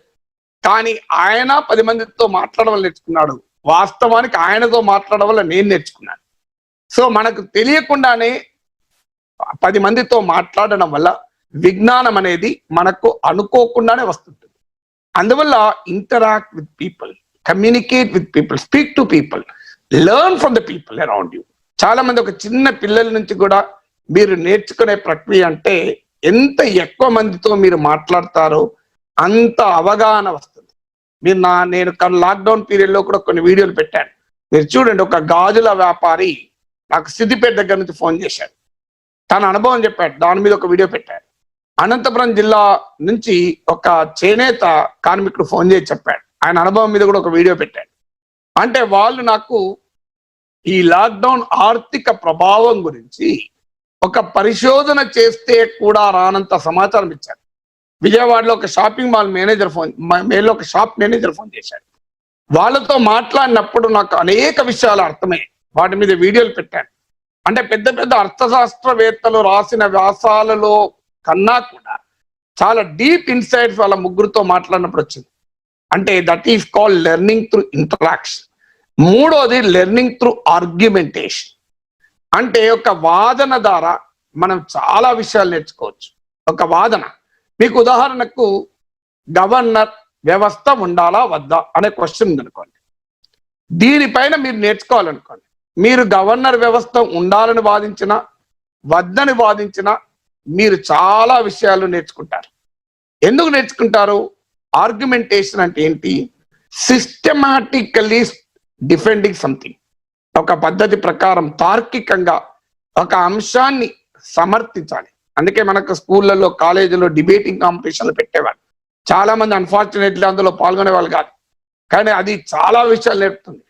కానీ ఆయన 10 మందితో మాట్లాడడం వల్ల నేర్చుకున్నాడు. వాస్తవానికి ఆయనతో మాట్లాడడం వల్ల నేను నేర్చుకున్నాను. సో మనకు తెలియకుండానే 10 మందితో మాట్లాడడం వల్ల విజ్ఞానం అనేది మనకు అనుకోకుండానే వస్తుంటుంది. అందువల్ల interact with people, communicate with people, speak to people, learn from the people around you. చాలా మంది ఒక చిన్న పిల్లల నుంచి కూడా మీరు నేర్చుకునే ప్రక్రియ అంటే ఎంత ఎక్కువ మందితో మీరు మాట్లాడతారో అంత అవగాహన వస్తుంది. నేను లాక్డౌన్ పీరియడ్ లో కూడా కొన్ని వీడియోలు పెట్టాను, మీరు చూడండి. ఒక గాజుల వ్యాపారి నాకు సిద్దిపేట దగ్గర నుంచి ఫోన్ చేశాడు, తన అనుభవం చెప్పాడు, దాని మీద ఒక వీడియో పెట్టాడు. అనంతపురం జిల్లా నుంచి ఒక చేనేత కార్మికుడు ఫోన్ చేసి చెప్పాడు, ఆయన అనుభవం మీద కూడా ఒక వీడియో పెట్టాడు. అంటే వాళ్ళు నాకు ఈ లాక్డౌన్ ఆర్థిక ప్రభావం గురించి ఒక పరిశోధన చేస్తే కూడా రానంత సమాచారం ఇచ్చారు. విజయవాడలో ఒక షాపింగ్ మాల్ మేనేజర్ ఒక షాప్ మేనేజర్ ఫోన్ చేశాడు. వాళ్ళతో మాట్లాడినప్పుడు నాకు అనేక విషయాలు అర్థమయ్యాయి, వాటి మీద వీడియోలు పెట్టాను. అంటే పెద్ద పెద్ద అర్థశాస్త్రవేత్తలు రాసిన వ్యాసాలలో కన్నా కూడా చాలా డీప్ ఇన్సైట్స్ వాళ్ళ ముగ్గురుతో మాట్లాడినప్పుడు వచ్చింది. అంటే that is called learning through interaction. మూడోది లెర్నింగ్ త్రూ ఆర్గ్యుమెంటేషన్. అంటే ఒక వాదన ద్వారా మనం చాలా విషయాలు నేర్చుకోవచ్చు. ఒక వాదన, మీకు ఉదాహరణకు గవర్నర్ వ్యవస్థ ఉండాలా వద్దా అనే క్వశ్చన్ ఉందనుకోండి, దీనిపైన మీరు నేర్చుకోవాలనుకోండి, మీరు గవర్నర్ వ్యవస్థ ఉండాలని వాదించినా వద్దని వాదించినా మీరు చాలా విషయాలు నేర్చుకుంటారు. ఎందుకు నేర్చుకుంటారు? ఆర్గ్యుమెంటేషన్ అంటే ఏంటి? Systematically defending something. ఒక పద్ధతి ప్రకారం తార్కికంగా ఒక అంశాన్ని సమర్థించాలి. అందుకే మనకు స్కూళ్ళలో కాలేజీలో డిబేటింగ్ కాంపిటీషన్లు పెట్టేవాళ్ళు. చాలా మంది అన్ఫార్చునేట్లీ అందులో పాల్గొనే వాళ్ళు కాదు, కానీ అది చాలా విషయాలు నేర్పుతుంది.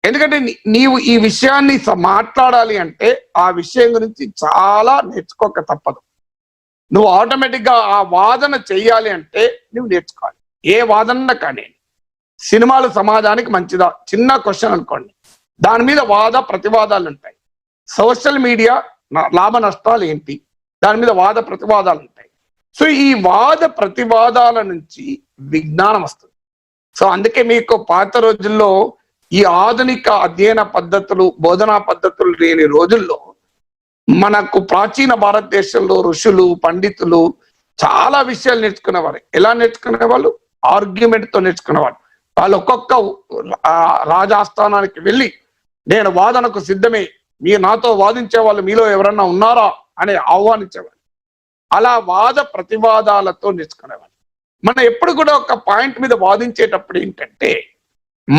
ఎందుకంటే నీవు ఈ విషయాన్ని మాట్లాడాలి అంటే ఆ విషయం గురించి చాలా నేర్చుకోక తప్పదు. నువ్వు ఆటోమేటిక్ గా ఆ వాదన చెయ్యాలి అంటే నువ్వు నేర్చుకోవాలి. ఏ వాదన కానీ, సినిమాలు సమాజానికి మంచిదా, చిన్న క్వశ్చన్ అనుకోండి, దాని మీద వాద ప్రతివాదాలు ఉంటాయి. సోషల్ మీడియా లాభ నష్టాలు ఏంటి, దాని మీద వాద ప్రతివాదాలు ఉంటాయి. సో ఈ వాద ప్రతివాదాల నుంచి విజ్ఞానం వస్తుంది. సో అందుకే మీకు పాత రోజుల్లో ఈ ఆధునిక అధ్యయన పద్ధతులు, బోధనా పద్ధతులు లేని రోజుల్లో మనకు ప్రాచీన భారతదేశంలో ఋషులు, పండితులు చాలా విషయాలు నేర్చుకునేవారు. ఎలా నేర్చుకునేవాళ్ళు? ఆర్గ్యుమెంట్ తో నేర్చుకునేవాళ్ళు. వాళ్ళు ఒక్కొక్క రాజాస్థానానికి వెళ్ళి నేను వాదనకు సిద్ధమే, మీరు నాతో వాదించే వాళ్ళు మీలో ఎవరన్నా ఉన్నారా అని ఆహ్వానించేవాళ్ళు. అలా వాద ప్రతివాదాలతో నేర్చుకునేవాళ్ళు. మనం ఎప్పుడు కూడా ఒక పాయింట్ మీద వాదించేటప్పుడు ఏంటంటే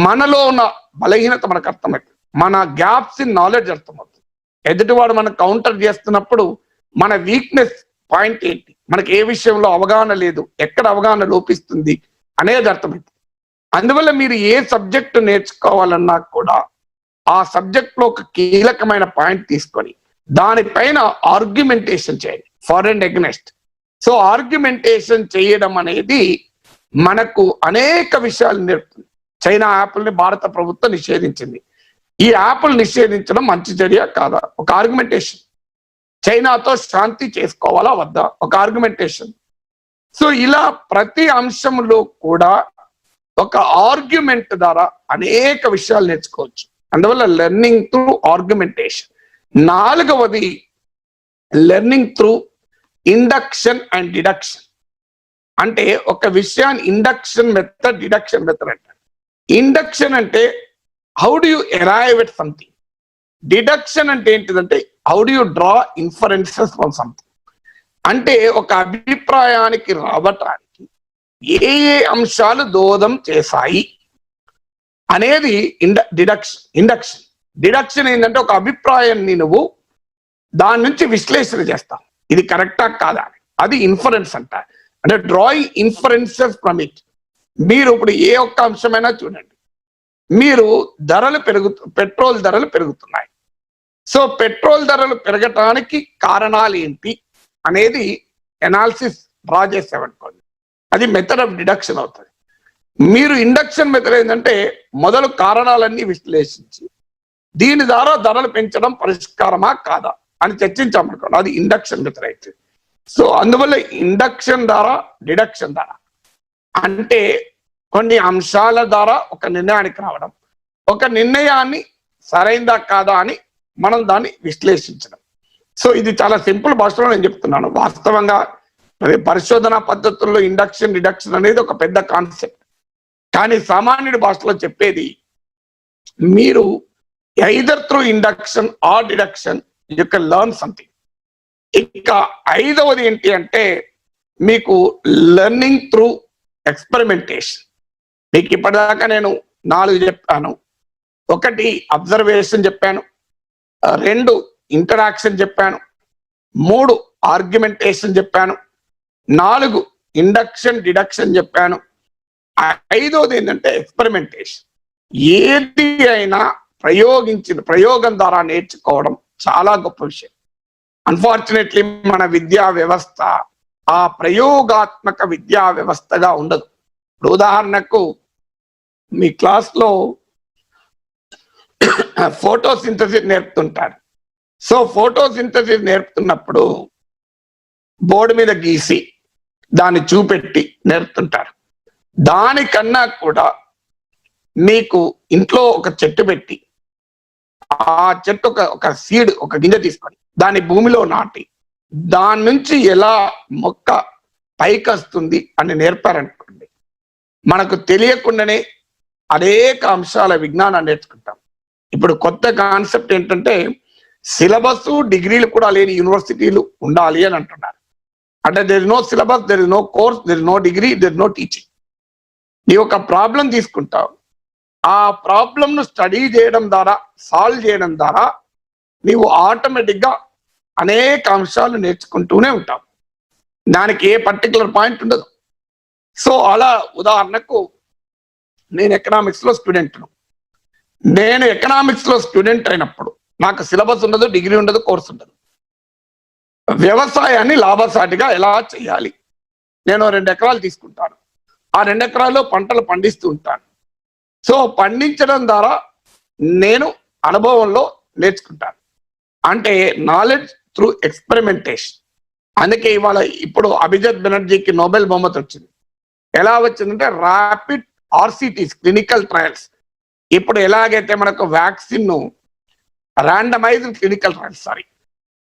మనలో ఉన్న బలహీనత మనకు అర్థమవుతుంది, మన గ్యాప్స్ ఇన్ నాలెడ్జ్ అర్థమవుతుంది. ఎదుటివాడు మనం కౌంటర్ చేస్తున్నప్పుడు మన వీక్నెస్ పాయింట్ ఏంటి, మనకి ఏ విషయంలో అవగాహన లేదు, ఎక్కడ అవగాహన లోపిస్తుంది అనేది అర్థమవుతుంది. అందువల్ల మీరు ఏ సబ్జెక్టు నేర్చుకోవాలన్నా కూడా ఆ సబ్జెక్ట్ లో ఒక కీలకమైన పాయింట్ తీసుకొని దానిపైన ఆర్గ్యుమెంటేషన్ చేయండి, for and against. So argumentation చేయడం అనేది మనకు అనేక విషయాలు నేర్పుతుంది. చైనా యాపిల్ ని భారత ప్రభుత్వం నిషేధించింది. ఈ యాపిల్ నిషేధించడం మంచి చర్య కాదా? ఒక ఆర్గ్యుమెంటేషన్. చైనాతో శాంతి చేసుకోవాలా వద్దా? ఒక ఆర్గ్యుమెంటేషన్. సో ఇలా ప్రతి అంశంలో కూడా ఒక ఆర్గ్యుమెంట్ ద్వారా అనేక విషయాలు నేర్చుకోవచ్చు. అందువల్ల లెర్నింగ్ త్రూ ఆర్గ్యుమెంటేషన్. నాలుగవది learning through induction and deduction. అంటే ఒక విషయాన్ని ఇండక్షన్ మెథడ్, డిడక్షన్ మెథడ్ అంటారు. ఇండక్షన్ అంటే how do you arrive at something. Deduction అంటే ఏంటిదంటే how do you draw inferences from something. అంటే ఒక అభిప్రాయానికి రావటానికి ఏ ఏ అంశాలు దోహదం చేశాయి అనేది ఇండక్షన్. డిడక్షన్ ఏంటంటే ఒక అభిప్రాయాన్ని నువ్వు దాని నుంచి విశ్లేషణ చేస్తావు, ఇది కరెక్టా కాదా అని. అది ఇన్ఫరెన్స్ అంటారు. అంటే డ్రాయింగ్ ఇన్ఫరెన్సెస్ ఫ్రమ్ ఇట్. మీరు ఇప్పుడు ఏ ఒక్క అంశమైనా చూడండి, మీరు పెట్రోల్ ధరలు పెరుగుతున్నాయి. సో పెట్రోల్ ధరలు పెరగటానికి కారణాలు ఏంటి అనేది ఎనాలిసిస్ డ్రా చేసామనుకోండి, అది మెథడ్ ఆఫ్ డిడక్షన్ అవుతుంది. మీరు ఇండక్షన్ మెథడ్ ఏంటంటే మొదలు కారణాలన్నీ విశ్లేషించి దీని ద్వారా ధరలు పెంచడం పరిష్కారమా కాదా అని చర్చించామనుకోండి, అది ఇండక్షన్ మెథడ్ అయితే. సో అందువల్ల ఇండక్షన్ ద్వారా డిడక్షన్ ద్వారా అంటే కొన్ని అంశాల ద్వారా ఒక నిర్ణయానికి రావడం, ఒక నిర్ణయాన్ని సరైందా కాదా అని మనం దాన్ని విశ్లేషించడం. సో ఇది చాలా సింపుల్ భాషలో నేను చెప్తున్నాను. వాస్తవంగా పరిశోధన పద్ధతుల్లో ఇండక్షన్ డిడక్షన్ అనేది ఒక పెద్ద కాన్సెప్ట్. కానీ సామాన్యుడి భాషలో చెప్పేది మీరు either through induction or deduction you can learn something. ఇక ఐదవది ఏంటి అంటే మీకు లెర్నింగ్ త్రూ ఎక్స్పెరిమెంటేషన్. మీకు ఇప్పటిదాకా నేను 4 చెప్పాను. 1 అబ్జర్వేషన్ చెప్పాను, 2 ఇంటరాక్షన్ చెప్పాను, 3 ఆర్గ్యుమెంటేషన్ చెప్పాను, 4 ఇండక్షన్ డిడక్షన్ చెప్పాను, 5వది ఏంటంటే ఎక్స్పెరిమెంటేషన్. ఏది అయినా ప్రయోగం ద్వారా నేర్చుకోవడం చాలా గొప్ప విషయం. అన్ఫార్చునేట్లీ మన విద్యా వ్యవస్థ ఆ ప్రయోగాత్మక విద్యా వ్యవస్థగా ఉండదు. ఉదాహరణకు మీ క్లాస్లో ఫోటోసింథసిస్ నేర్పుతుంటారు. సో ఫోటోసింథసిస్ నేర్పుతున్నప్పుడు బోర్డు మీద గీసి దాన్ని చూపెట్టి నేర్పుతుంటారు. దానికన్నా కూడా మీకు ఇంట్లో ఒక చెట్టు పెట్టి ఆ చెట్టు ఒక సీడ్, ఒక గింజ తీసుకొని దాన్ని భూమిలో నాటి దాని నుంచి ఎలా మొక్క పైకి వస్తుంది అని నేర్పారనుకోండి, మనకు తెలియకుండానే అనేక అంశాల విజ్ఞానాన్ని నేర్చుకుంటాం. ఇప్పుడు కొత్త కాన్సెప్ట్ ఏంటంటే సిలబస్ డిగ్రీలు కూడా లేని యూనివర్సిటీలు ఉండాలి అని అంటున్నారు. అంటే there is no syllabus, there is no course, there is no degree, there is no teaching. నీ ఒక ప్రాబ్లం తీసుకుంటావు, ఆ ప్రాబ్లంను స్టడీ చేయడం ద్వారా, సాల్వ్ చేయడం ద్వారా నీవు ఆటోమేటిక్గా అనేక అంశాలు నేర్చుకుంటూనే ఉంటావు. దానికి ఏ పర్టికులర్ పాయింట్ ఉండదు. సో అలా ఉదాహరణకు నేను ఎకనామిక్స్లో స్టూడెంట్ను. నేను ఎకనామిక్స్లో స్టూడెంట్ అయినప్పుడు నాకు సిలబస్ ఉండదు, డిగ్రీ ఉండదు, కోర్స్ ఉండదు. వ్యవసాయాన్ని లాభసాటిగా ఎలా చేయాలి, నేను 2 ఎకరాలు తీసుకుంటాను, ఆ 2 ఎకరాల్లో పంటలు పండిస్తూ ఉంటాను. సో పండించడం ద్వారా నేను అనుభవంలో నేర్చుకుంటాను. అంటే నాలెడ్జ్ త్రూ ఎక్స్పెరిమెంటేషన్. అందుకే ఇవాళ ఇప్పుడు అభిజిత్ బెనర్జీకి నోబెల్ బహుమతి వచ్చింది. ఎలా వచ్చిందంటే ర్యాపిడ్ ఆర్సిటీస్, క్లినికల్ ట్రయల్స్. ఇప్పుడు ఎలాగైతే మనకు వ్యాక్సిన్ ర్యాండమైజ్డ్ క్లినికల్ ట్రయల్స్,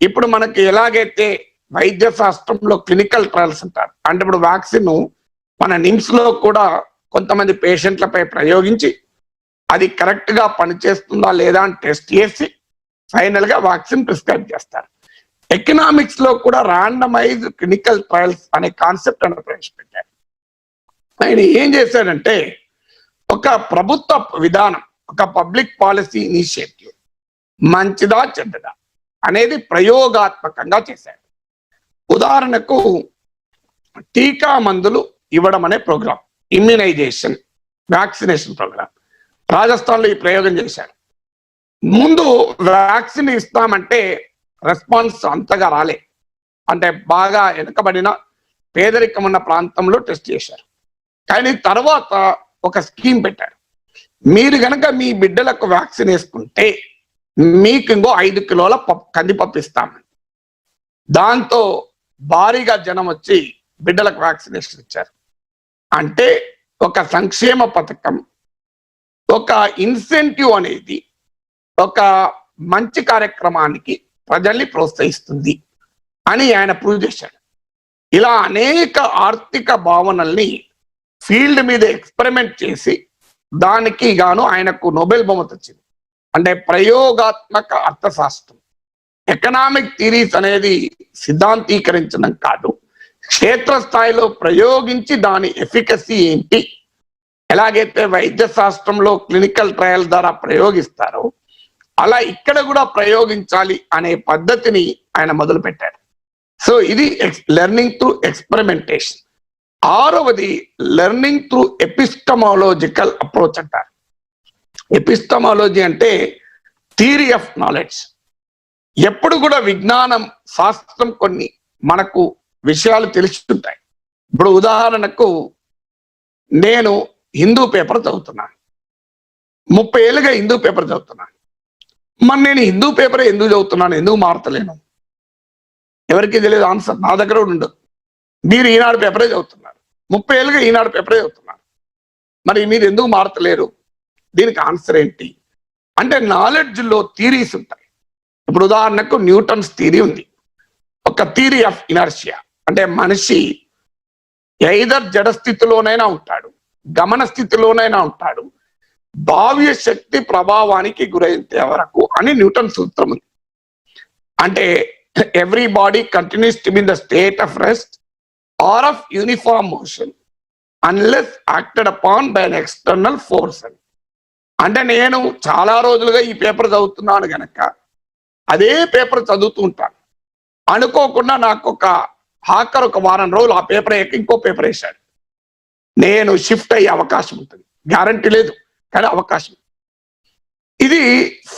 ఇప్పుడు మనకి ఎలాగైతే వైద్య శాస్త్రంలో క్లినికల్ ట్రయల్స్ అంటారు, అంటే ఇప్పుడు వ్యాక్సిన్ మన నిమ్స్ లో కూడా కొంతమంది పేషెంట్లపై ప్రయోగించి అది కరెక్ట్ గా పనిచేస్తుందా లేదా అని టెస్ట్ చేసి ఫైనల్ గా వ్యాక్సిన్ ప్రిస్క్రైబ్ చేస్తారు. ఎకనామిక్స్ లో కూడా ర్యాండమైజ్ క్లినికల్ ట్రయల్స్ అనే కాన్సెప్ట్ అని ప్రవేశపెట్టారు. ఆయన ఏం చేశాడంటే ఒక ప్రభుత్వ విధానం, ఒక పబ్లిక్ పాలసీ ఇనిషియేటివ్ మంచిదా చెడ్డదా అనేది ప్రయోగాత్మకంగా చేశాడు. ఉదాహరణకు టీకా మందులు ఇవ్వడం అనే ప్రోగ్రామ్, ఇమ్యునైజేషన్ వ్యాక్సినేషన్ ప్రోగ్రామ్ రాజస్థాన్లో ఈ ప్రయోగం చేశారు. ముందు వ్యాక్సిన్ ఇస్తామంటే రెస్పాన్స్ అంతగా రాలే, అంటే బాగా వెనుకబడిన పేదరికం ఉన్న ప్రాంతంలో టెస్ట్ చేశారు. కానీ తర్వాత ఒక స్కీమ్ పెట్టారు, మీరు గనక మీ బిడ్డలకు వ్యాక్సిన్ వేసుకుంటే మీకు ఇంకో 5 కిలోల కందిపప్పు ఇస్తామని. దాంతో భారీగా జనం వచ్చి బిడ్డలకు వ్యాక్సినేషన్ ఇచ్చారు. అంటే ఒక సంక్షేమ పథకం, ఒక ఇన్సెంటివ్ అనేది ఒక మంచి కార్యక్రమానికి ప్రజల్ని ప్రోత్సహిస్తుంది అని ఆయన ప్రూవ్ చేశాడు. ఇలా అనేక ఆర్థిక భావనల్ని ఫీల్డ్ మీద ఎక్స్పెరిమెంట్ చేసి దానికి గాను ఆయనకు నోబెల్ బహుమతి వచ్చింది. అంటే ప్రయోగాత్మక అర్థశాస్త్రం, ఎకనామిక్ థియరీస్ అనేది సిద్ధాంతీకరించడం కాదు, క్షేత్రస్థాయిలో ప్రయోగించి దాని ఎఫికసీ ఏంటి, ఎలాగైతే వైద్య శాస్త్రంలో క్లినికల్ ట్రయల్ ద్వారా ప్రయోగిస్తారో అలా ఇక్కడ కూడా ప్రయోగించాలి అనే పద్ధతిని ఆయన మొదలు పెట్టారు. సో ఇది లెర్నింగ్ త్రూ ఎక్స్పెరిమెంటేషన్. ఆరవది లెర్నింగ్ త్రూ ఎపిస్టమాలజికల్ అప్రోచ్ అంటారు. ఎపిస్టమాలజీ అంటే థియరీ ఆఫ్ నాలెడ్జ్. ఎప్పుడు కూడా విజ్ఞానం, శాస్త్రం కొన్ని మనకు విషయాలు తెలుస్తుంటాయి. ఇప్పుడు ఉదాహరణకు నేను హిందూ పేపర్ చదువుతున్నాను, 30 ఏళ్ళుగా హిందూ పేపర్ చదువుతున్నాను. మరి నేను హిందూ పేపర్ ఎందుకు చదువుతున్నాను, ఎందుకు మారతలేను? ఎవరికి తెలియదు ఆన్సర్, నా దగ్గర కూడా ఉండదు. మీరు ఈనాడు పేపరే చదువుతున్నారు, 30 ఏళ్ళుగా ఈనాడు పేపరే చదువుతున్నారు, మరి మీరు ఎందుకు మారతలేరు? దీనికి ఆన్సర్ ఏంటి అంటే నాలెడ్జ్లో థియరీస్ ఉంటాయి. ఇప్పుడు ఉదాహరణకు న్యూటన్స్ థియరీ ఉంది, ఒక థియరీ ఆఫ్ ఇనర్షియా. అంటే మనిషి ఎయిదర్ జడ స్థితిలోనైనా ఉంటాడు, గమన స్థితిలోనైనా ఉంటాడు, బాహ్య శక్తి ప్రభావానికి గురైతే వరకు అని న్యూటన్ సూత్రం ఉంది. అంటే every body continues to be in the state of rest or of uniform motion unless acted upon by an external force అని. అంటే నేను చాలా రోజులుగా ఈ పేపర్ చదువుతున్నాను గనక అదే పేపర్ చదువుతూ ఉంటాను, అనుకోకుండా నాకు ఒక హాకర్ ఒక వారం రోజులు ఆ పేపర్ అయ్యాక ఇంకో పేపర్ వేశాడు, నేను షిఫ్ట్ అయ్యే అవకాశం ఉంటుంది. గ్యారంటీ లేదు కానీ అవకాశం. ఇది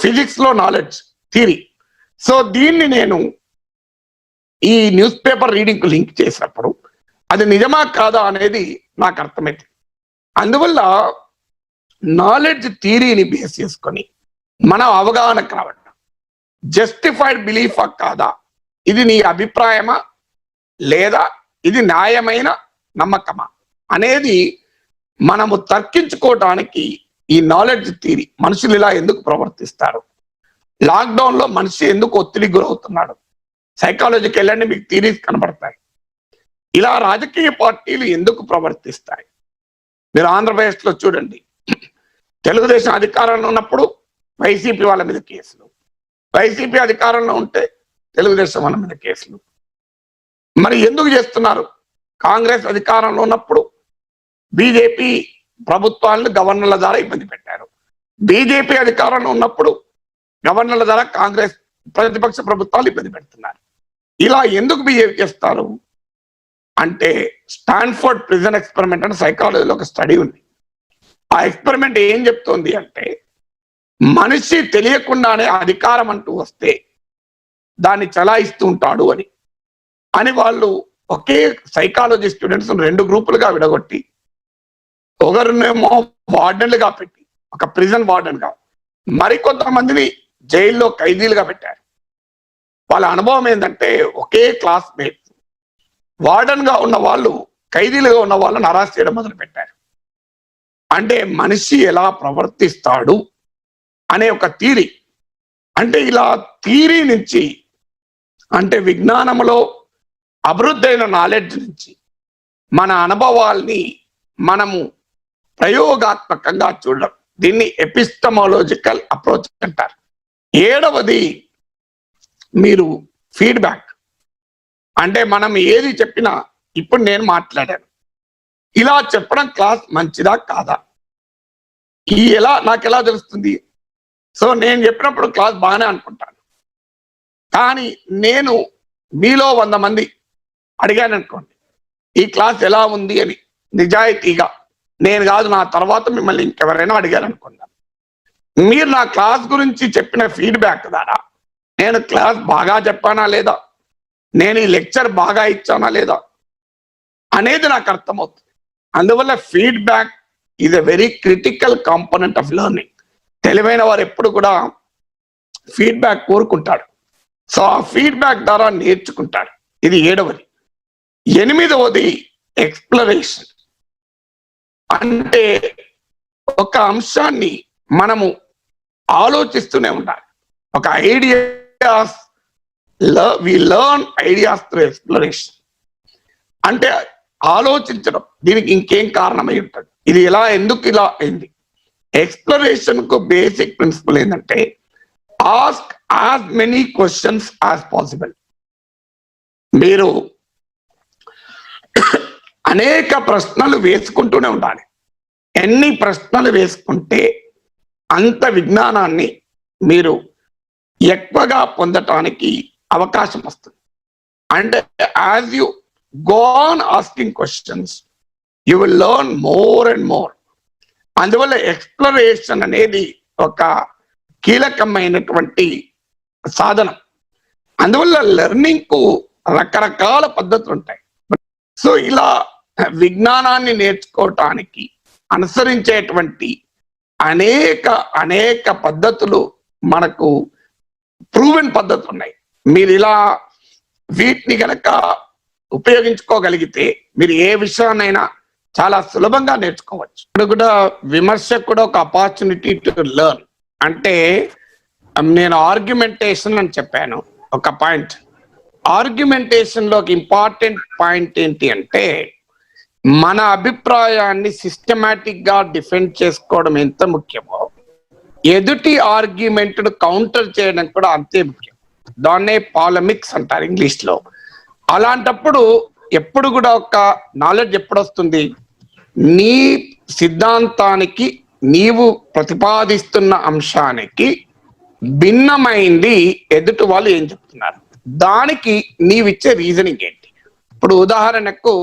ఫిజిక్స్ లో నాలెడ్జ్ థియరీ. సో దీన్ని నేను ఈ న్యూస్ పేపర్ రీడింగ్ కు లింక్ చేసినప్పుడు అది నిజమా కాదా అనేది నాకు అర్థమైంది. అందువల్ల నాలెడ్జ్ థియరీని బేస్ చేసుకొని మనం అవగాహనకు రావడం, జస్టిఫైడ్ బిలీఫా కాదా, ఇది నీ అభిప్రాయమా లేదా ఇది న్యాయమైన నమ్మకమా అనేది మనము తర్కించుకోవడానికి ఈ నాలెడ్జ్ థియరీ. మనుషులు ఇలా ఎందుకు ప్రవర్తిస్తారు, లాక్డౌన్ లో మనిషి ఎందుకు ఒత్తిడికి గురవుతున్నాడు, సైకాలజీకి వెళ్ళండి మీకు థియరీస్ కనబడతాయి. ఇలా రాజకీయ పార్టీలు ఎందుకు ప్రవర్తిస్తాయి, మీరు ఆంధ్రప్రదేశ్లో చూడండి, తెలుగుదేశం అధికారంలో ఉన్నప్పుడు వైసీపీ వాళ్ళ మీద కేసులు, వైసీపీ అధికారంలో ఉంటే తెలుగుదేశం వాళ్ళ మీద కేసులు. మరి ఎందుకు చేస్తున్నారు? కాంగ్రెస్ అధికారంలో ఉన్నప్పుడు బీజేపీ ప్రభుత్వాలను గవర్నర్ల ద్వారా ఇబ్బంది పెట్టారు, బీజేపీ అధికారంలో ఉన్నప్పుడు గవర్నర్ల ద్వారా కాంగ్రెస్ ప్రతిపక్ష ప్రభుత్వాలు ఇబ్బంది పెడుతున్నారు. ఇలా ఎందుకు బిహేవ్ చేస్తారు అంటే స్టాన్ఫోర్డ్ ప్రిజన్ ఎక్స్పెరిమెంట్ అని సైకాలజీలో ఒక స్టడీ ఉంది. ఆ ఎక్స్పెరిమెంట్ ఏం చెప్తోంది అంటే మనిషి తెలియకుండానే అధికారం అంటూ వస్తే దాన్ని చలాయిస్తూ ఉంటాడు అని వాళ్ళు ఒకే సైకాలజీ స్టూడెంట్స్ 2 గ్రూపులుగా విడగొట్టి ఒకరినేమో వార్డెన్లుగా పెట్టి, ఒక ప్రిజన్ వార్డెన్ గా, మరికొంతమందిని జైల్లో ఖైదీలుగా పెట్టారు. వాళ్ళ అనుభవం ఏంటంటే ఒకే క్లాస్మేట్ వార్డెన్ గా ఉన్న వాళ్ళు ఖైదీలుగా ఉన్న వాళ్ళని అరెస్ట్ చేయడం మొదలు పెట్టారు. అంటే మనిషి ఎలా ప్రవర్తిస్తాడు అనే ఒక థియరీ. అంటే ఇలా థియరీ నుంచి, అంటే విజ్ఞానంలో అభివృద్ధి అయిన నాలెడ్జ్ నుంచి మన అనుభవాల్ని మనము ప్రయోగాత్మకంగా చూడడం, దీన్ని ఎపిస్టమాలజికల్ అప్రోచ్ అంటారు. 7వది మీరు ఫీడ్బ్యాక్ అంటే మనం ఏది చెప్పినా ఇప్పుడు నేను మాట్లాడాను, ఇలా చెప్పడం క్లాస్ మంచిదా కాదా, నాకు ఎలా తెలుస్తుంది? సో నేను చెప్పినప్పుడు క్లాస్ బాగానే అనుకుంటాను, కానీ నేను మీలో 100 మంది అడిగాను అనుకోండి ఈ క్లాస్ ఎలా ఉంది అని, నిజాయితీగా నేను కాదు నా తర్వాత మిమ్మల్ని ఇంకెవరైనా అడిగారు అనుకున్నాను, మీరు నా క్లాస్ గురించి చెప్పిన ఫీడ్బ్యాక్ ద్వారా నేను క్లాస్ బాగా చెప్పానా లేదా, నేను ఈ లెక్చర్ బాగా ఇచ్చానా లేదా అనేది నాకు అర్థమవుతుంది. అందువల్ల feedback is a very critical component of learning. తెలివైన వారు ఎప్పుడు కూడా ఫీడ్బ్యాక్ కోరుకుంటాడు. సో ఆ ఫీడ్బ్యాక్ ద్వారా నేర్చుకుంటాడు. ఇది 7వది. 8వది ఎక్స్ప్లరేషన్. అంటే ఒక అంశాన్ని మనము ఆలోచిస్తూనే ఉండాలి. ఒక ideas we learn ideas through exploration. అంటే ఆలోచించడం, దీనికి ఇంకేం కారణమై ఉంటుంది, ఇది ఎందుకు ఇలా అయింది. ఎక్స్ప్లరేషన్ కు బేసిక్ ప్రిన్సిపల్ ఏంటంటే ask as many questions as possible. మీరు అనేక ప్రశ్నలు వేసుకుంటూనే ఉండాలి. ఎన్ని ప్రశ్నలు వేసుకుంటే అంత విజ్ఞానాన్ని మీరు ఎక్కువగా పొందటానికి అవకాశం వస్తుంది. అంటే as you go on asking questions, you will learn more and more. అందువల్ల ఎక్స్ప్లోరేషన్ అనేది ఒక కీలకమైనటువంటి సాధనం. అందువల్ల లెర్నింగ్ కు రకరకాల పద్ధతులు ఉంటాయి. సో ఇలా విజ్ఞానాన్ని నేర్చుకోవటానికి అనుసరించేటువంటి అనేక పద్ధతులు మనకు ప్రూవెన్ పద్ధతులు ఉన్నాయి. మీరు ఇలా వీటిని గనక ఉపయోగించుకోగలిగితే మీరు ఏ విషయాన్నైనా చాలా సులభంగా నేర్చుకోవచ్చు. ఇప్పుడు కూడా విమర్శ కూడా ఒక ఆపర్చునిటీ టు లెర్న్. అంటే నేను ఆర్గ్యుమెంటేషన్ అని చెప్పాను ఒక పాయింట్. ఆర్గ్యుమెంటేషన్ లో ఒక ఇంపార్టెంట్ పాయింట్ ఏంటి అంటే మన అభిప్రాయాన్ని సిస్టమాటిక్ గా డిఫెండ్ చేసుకోవడం ఎంత ముఖ్యమో ఎదుటి ఆర్గ్యుమెంట్ కౌంటర్ చేయడం కూడా అంతే ముఖ్యం. దాన్నే పాలమిక్స్ అంటారు ఇంగ్లీష్ లో. అలాంటప్పుడు ఎప్పుడు కూడా ఒక నాలెడ్జ్ ఎప్పుడు వస్తుంది, నీ సిద్ధాంతానికి నీవు ప్రతిపాదిస్తున్న అంశానికి భిన్నమైంది ఎదుటి వాళ్ళు ఏం చెప్తున్నారు, దానికి నీవిచ్చే రీజనింగ్ ఏంటి. ఇప్పుడు ఉదాహరణకు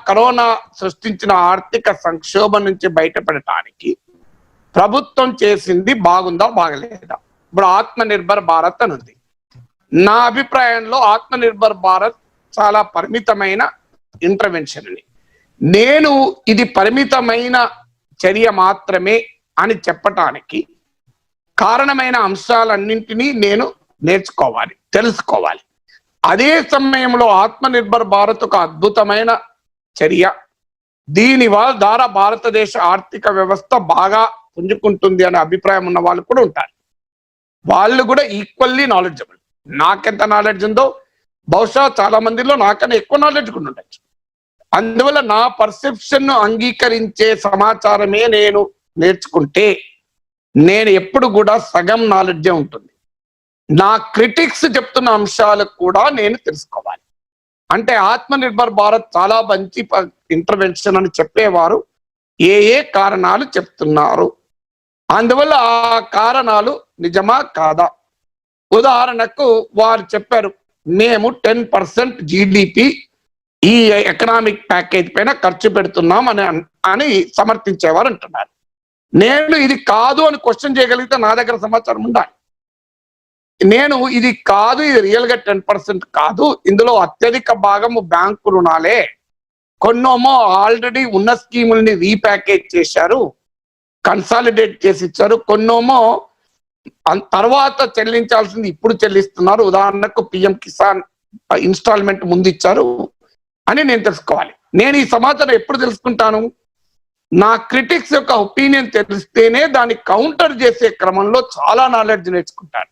కరోనా సృష్టించిన ఆర్థిక సంక్షోభం నుంచి బయటపడటానికి ప్రభుత్వం చేసింది బాగుందా బాగలేదా. ఇప్పుడు ఆత్మనిర్భర్ భారత్ అని ఉంది. నా అభిప్రాయంలో ఆత్మనిర్భర్ భారత్ చాలా పరిమితమైన ఇంటర్వెన్షన్ అని, నేను ఇది పరిమితమైన చర్య మాత్రమే అని చెప్పటానికి కారణమైన అంశాలన్నింటినీ నేను నేర్చుకోవాలి, తెలుసుకోవాలి. అదే సమయంలో ఆత్మనిర్భర్ భారత్ ఒక అద్భుతమైన చర్య, దీని ద్వారా భారతదేశ ఆర్థిక వ్యవస్థ బాగా పుంజుకుంటుంది అనే అభిప్రాయం ఉన్న వాళ్ళు కూడా ఉంటారు. వాళ్ళు కూడా ఈక్వల్లీ నాలెడ్జబుల్. నాకెంత నాలెడ్జ్ ఉందో బహుశా చాలా మందిలో నాకన్నా ఎక్కువ నాలెడ్జ్ కూడా ఉండొచ్చు. అందువల్ల నా పర్సెప్షన్ ను అంగీకరించే సమాచారమే నేను నేర్చుకుంటే నేను ఎప్పుడు కూడా సగం నాలెడ్జే ఉంటుంది. నా క్రిటిక్స్ చెప్తున్న అంశాలకు కూడా నేను తెలుసుకోవాలి. అంటే ఆత్మనిర్భర్ భారత్ చాలా మంచి ఇంటర్వెన్షన్ అని చెప్పేవారు ఏ కారణాలు చెప్తున్నారు, అందువల్ల ఆ కారణాలు నిజమా కాదా. ఉదాహరణకు వారు చెప్పారు మేము 10% GDP ఈ ఎకనామిక్ ప్యాకేజ్ పైన ఖర్చు పెడుతున్నాం అని సమర్థించేవారు అంటున్నారు. నేను ఇది కాదు అని క్వశ్చన్ చేయగలిగితే నా దగ్గర సమాచారం ఉండాలి. నేను ఇది కాదు, ఇది రియల్ గా 10% కాదు, ఇందులో అత్యధిక భాగము బ్యాంకు రుణాలే, కొన్నోమో ఆల్రెడీ ఉన్న స్కీముల్ని రీప్యాకేజ్ చేశారు, కన్సాలిడేట్ చేసి ఇచ్చారు, కొన్నోమో తర్వాత చెల్లించాల్సింది ఇప్పుడు చెల్లిస్తున్నారు. ఉదాహరణకు PM కిసాన్ ఇన్స్టాల్మెంట్ ముందు ఇచ్చారు అని నేను తెలుసుకోవాలి. నేను ఈ సమాచారం ఎప్పుడు తెలుసుకుంటాను, నా క్రిటిక్స్ యొక్క ఒపీనియన్ తెలిస్తేనే దాన్ని కౌంటర్ చేసే క్రమంలో చాలా నాలెడ్జ్ నేర్చుకుంటాను.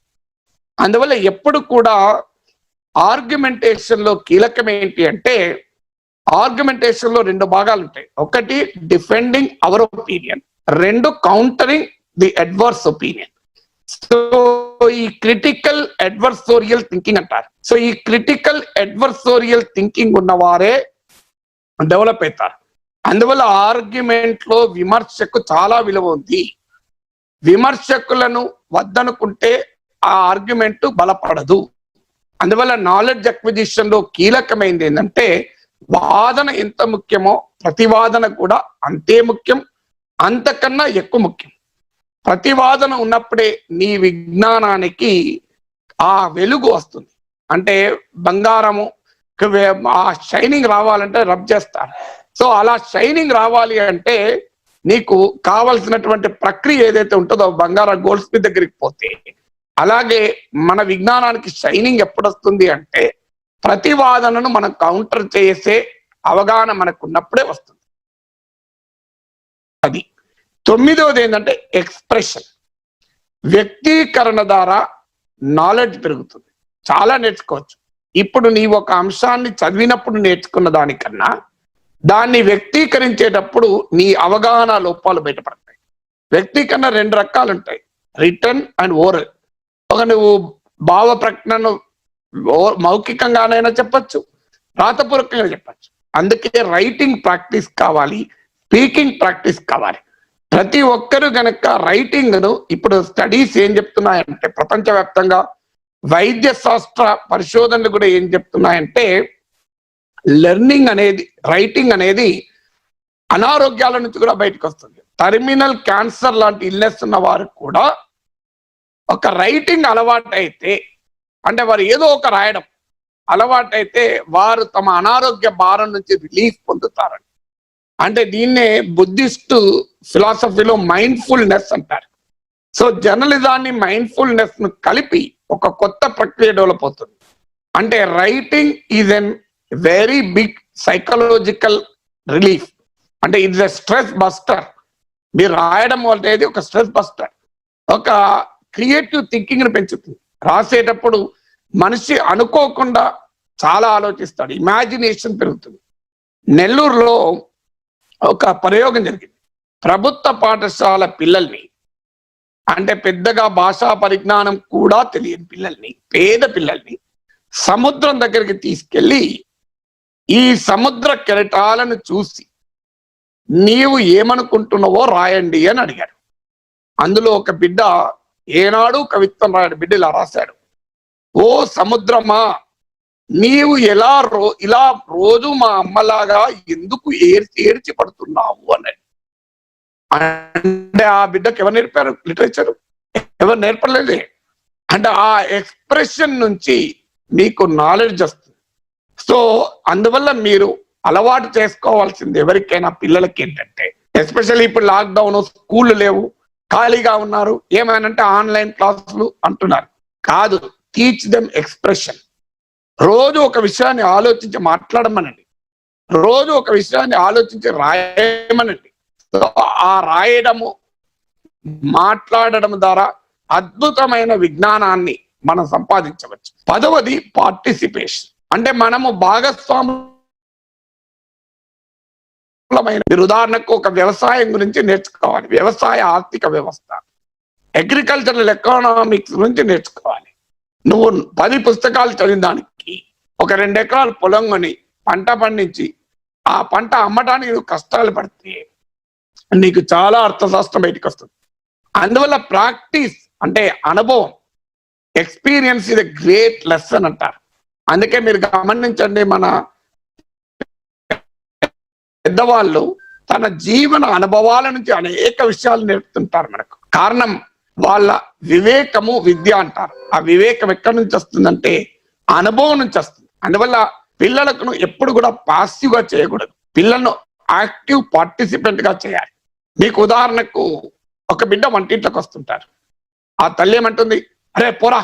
అందువల్ల ఎప్పుడు కూడా ఆర్గ్యుమెంటేషన్ లో కీలకం ఏంటి అంటే ఆర్గ్యుమెంటేషన్ లో 2 భాగాలు ఉంటాయి. ఒకటి defending our opinion, 2 countering the adverse opinion. So ఈ క్రిటికల్ అడ్వర్సోరియల్ థింకింగ్ అంటారు. సో ఈ క్రిటికల్ అడ్వర్సోరియల్ థింకింగ్ ఉన్నవారే డెవలప్ అవుతారు. అందువల్ల ఆర్గ్యుమెంట్ లో విమర్శకు చాలా విలువ ఉంది. విమర్శకులను వద్దనుకుంటే ఆ ఆర్గ్యుమెంట్ బలపడదు. అందువల్ల నాలెడ్జ్ అక్విజిషన్ లో కీలకమైనది ఏంటంటే వాదన ఎంత ముఖ్యమో ప్రతివాదన కూడా అంతే ముఖ్యం, అంతకన్నా ఎక్కువ ముఖ్యం. ప్రతివాదన ఉన్నప్పుడే నీ విజ్ఞానానికి ఆ వెలుగు వస్తుంది. అంటే బంగారము ఆ షైనింగ్ రావాలంటే రబ్ చేస్తారు. సో అలా షైనింగ్ రావాలి అంటే నీకు కావలసినటువంటి ప్రక్రియ ఏదైతే ఉంటుందో బంగారం గోల్డ్ స్మిత్ దగ్గరికి పోతే, అలాగే మన విజ్ఞానానికి షైనింగ్ ఎప్పుడు వస్తుంది అంటే ప్రతివాదనను మనం కౌంటర్ చేసే అవగాహన మనకు ఉన్నప్పుడే వస్తుంది. అది 9వది ఏంటంటే ఎక్స్ప్రెషన్. వ్యక్తీకరణ ద్వారా నాలెడ్జ్ పెరుగుతుంది. చాలా నేర్చుకోవచ్చు. ఇప్పుడు నీవు ఒక అంశాన్ని చదివినప్పుడు నేర్చుకున్న దానికన్నా దాన్ని వ్యక్తీకరించేటప్పుడు నీ అవగాహన లోపాలు బయటపడతాయి. వ్యక్తీకరణ 2 రకాలు ఉంటాయి, రిటర్న్ అండ్ ఓరల్. ఒక నువ్వు భావ ప్రకటనను మౌఖికంగానైనా చెప్పచ్చు, రాతపూర్వకంగా చెప్పచ్చు. అందుకే రైటింగ్ ప్రాక్టీస్ కావాలి, స్పీకింగ్ ప్రాక్టీస్ కావాలి. ప్రతి ఒక్కరు గనక రైటింగ్ ను, ఇప్పుడు స్టడీస్ ఏం చెప్తున్నాయంటే ప్రపంచవ్యాప్తంగా వైద్య శాస్త్ర పరిశోధనలు కూడా ఏం చెప్తున్నాయంటే లెర్నింగ్ అనేది, రైటింగ్ అనేది అనారోగ్యాల నుంచి కూడా బయటకు వస్తుంది. టర్మినల్ క్యాన్సర్ లాంటి ఇల్నెస్ ఉన్న వారు కూడా ఒక రైటింగ్ అలవాటైతే, అంటే వారు ఏదో ఒక రాయడం అలవాటైతే వారు తమ అనారోగ్య భారం నుంచి రిలీఫ్ పొందుతారని. అంటే దీన్నే బుద్ధిస్ట్ ఫిలాసఫీలో మైండ్ఫుల్నెస్ అంటారు. సో జర్నలిజాన్ని మైండ్ఫుల్నెస్ ను కలిపి ఒక కొత్త ప్రక్రియ డెవలప్ అవుతుంది. అంటే writing is an very big psychological relief. అంటే ఇట్స్ ఎ స్ట్రెస్ బస్టర్. మీరు రాయడం అనేది ఒక స్ట్రెస్ బస్టర్, ఒక క్రియేటివ్ థింకింగ్ ని పెంచుతుంది. రాసేటప్పుడు మనిషి అనుకోకుండా చాలా ఆలోచిస్తాడు, ఇమాజినేషన్ పెరుగుతుంది. నెల్లూరులో ఒక ప్రయోగం జరిగింది. ప్రభుత్వ పాఠశాల పిల్లల్ని, అంటే పెద్దగా భాషా పరిజ్ఞానం కూడా తెలియని పిల్లల్ని, పేద పిల్లల్ని సముద్రం దగ్గరికి తీసుకెళ్లి ఈ సముద్ర కెరటాలను చూసి నీవు ఏమనుకుంటున్నావో రాయండి అని అడిగారు. అందులో ఒక బిడ్డ ఏనాడు కవిత్వం రాయడు బిడ్డ ఇలా రాశాడు, ఓ సముద్రమా, నీవు ఇలా రోజు మా అమ్మలాగా ఎందుకు ఏడ్చి పడుతున్నావు అన్నాడు. అంటే ఆ బిడ్డకు ఎవరు నేర్పారు లిటరేచర్? ఎవరు నేర్పలేదే. అంటే ఆ ఎక్స్ప్రెషన్ నుంచి మీకు నాలెడ్జ్ వస్తుంది. సో అందువల్ల మీరు అలవాటు చేసుకోవాల్సింది ఎవరికైనా పిల్లలకి ఏంటంటే, ఎస్పెషల్లీ ఇప్పుడు లాక్డౌన్, స్కూళ్ళు లేవు, ఖాళీగా ఉన్నారు, ఏమైనంటే ఆన్లైన్ క్లాసులు అంటున్నారు. కాదు, టీచ్ దెమ్ ఎక్స్ప్రెషన్. రోజు ఒక విషయాన్ని ఆలోచించి మాట్లాడమనండి, రోజు ఒక విషయాన్ని ఆలోచించి రాయమనండి. ఆ రాయడము, మాట్లాడడం ద్వారా అద్భుతమైన విజ్ఞానాన్ని మనం సంపాదించవచ్చు. 10వది పార్టిసిపేషన్. అంటే మనము భాగస్వాములమైన, మీరు ఉదాహరణకు ఒక వ్యవసాయం గురించి నేర్చుకోవాలి, వ్యవసాయ ఆర్థిక వ్యవస్థ, అగ్రికల్చరల్ ఎకనామిక్స్ గురించి నేర్చుకోవాలి. నువ్వు 10 పుస్తకాలు చదివిన దానికి ఒక 2 ఎకరాల పొలం కొని పంట పండించి ఆ పంట అమ్మటానికి నువ్వు కష్టాలు పడితే నీకు చాలా అర్థశాస్త్రం బయటకు వస్తుంది. అందువల్ల ప్రాక్టీస్ అంటే అనుభవం, ఎక్స్పీరియన్స్ ఇది గ్రేట్ లెసన్ అంటారు. అందుకే మీరు గమనించండి, మన పెద్దవాళ్ళు తన జీవన అనుభవాల నుంచి అనేక విషయాలు నేర్పుతుంటారు మనకు. కారణం వాళ్ళ వివేకము విద్య అంటారు. ఆ వివేకం ఎక్కడి నుంచి వస్తుందంటే అనుభవం నుంచి వస్తుంది. అందువల్ల పిల్లలకు ఎప్పుడు కూడా పాసివ్ గా చేయకూడదు, పిల్లలను యాక్టివ్ పార్టిసిపెంట్ గా చేయాలి. మీకు ఉదాహరణకు ఒక బిడ్డ వంటింట్లోకి వస్తుంటారు, ఆ తల్లి ఏమంటుంది, అరే పోరా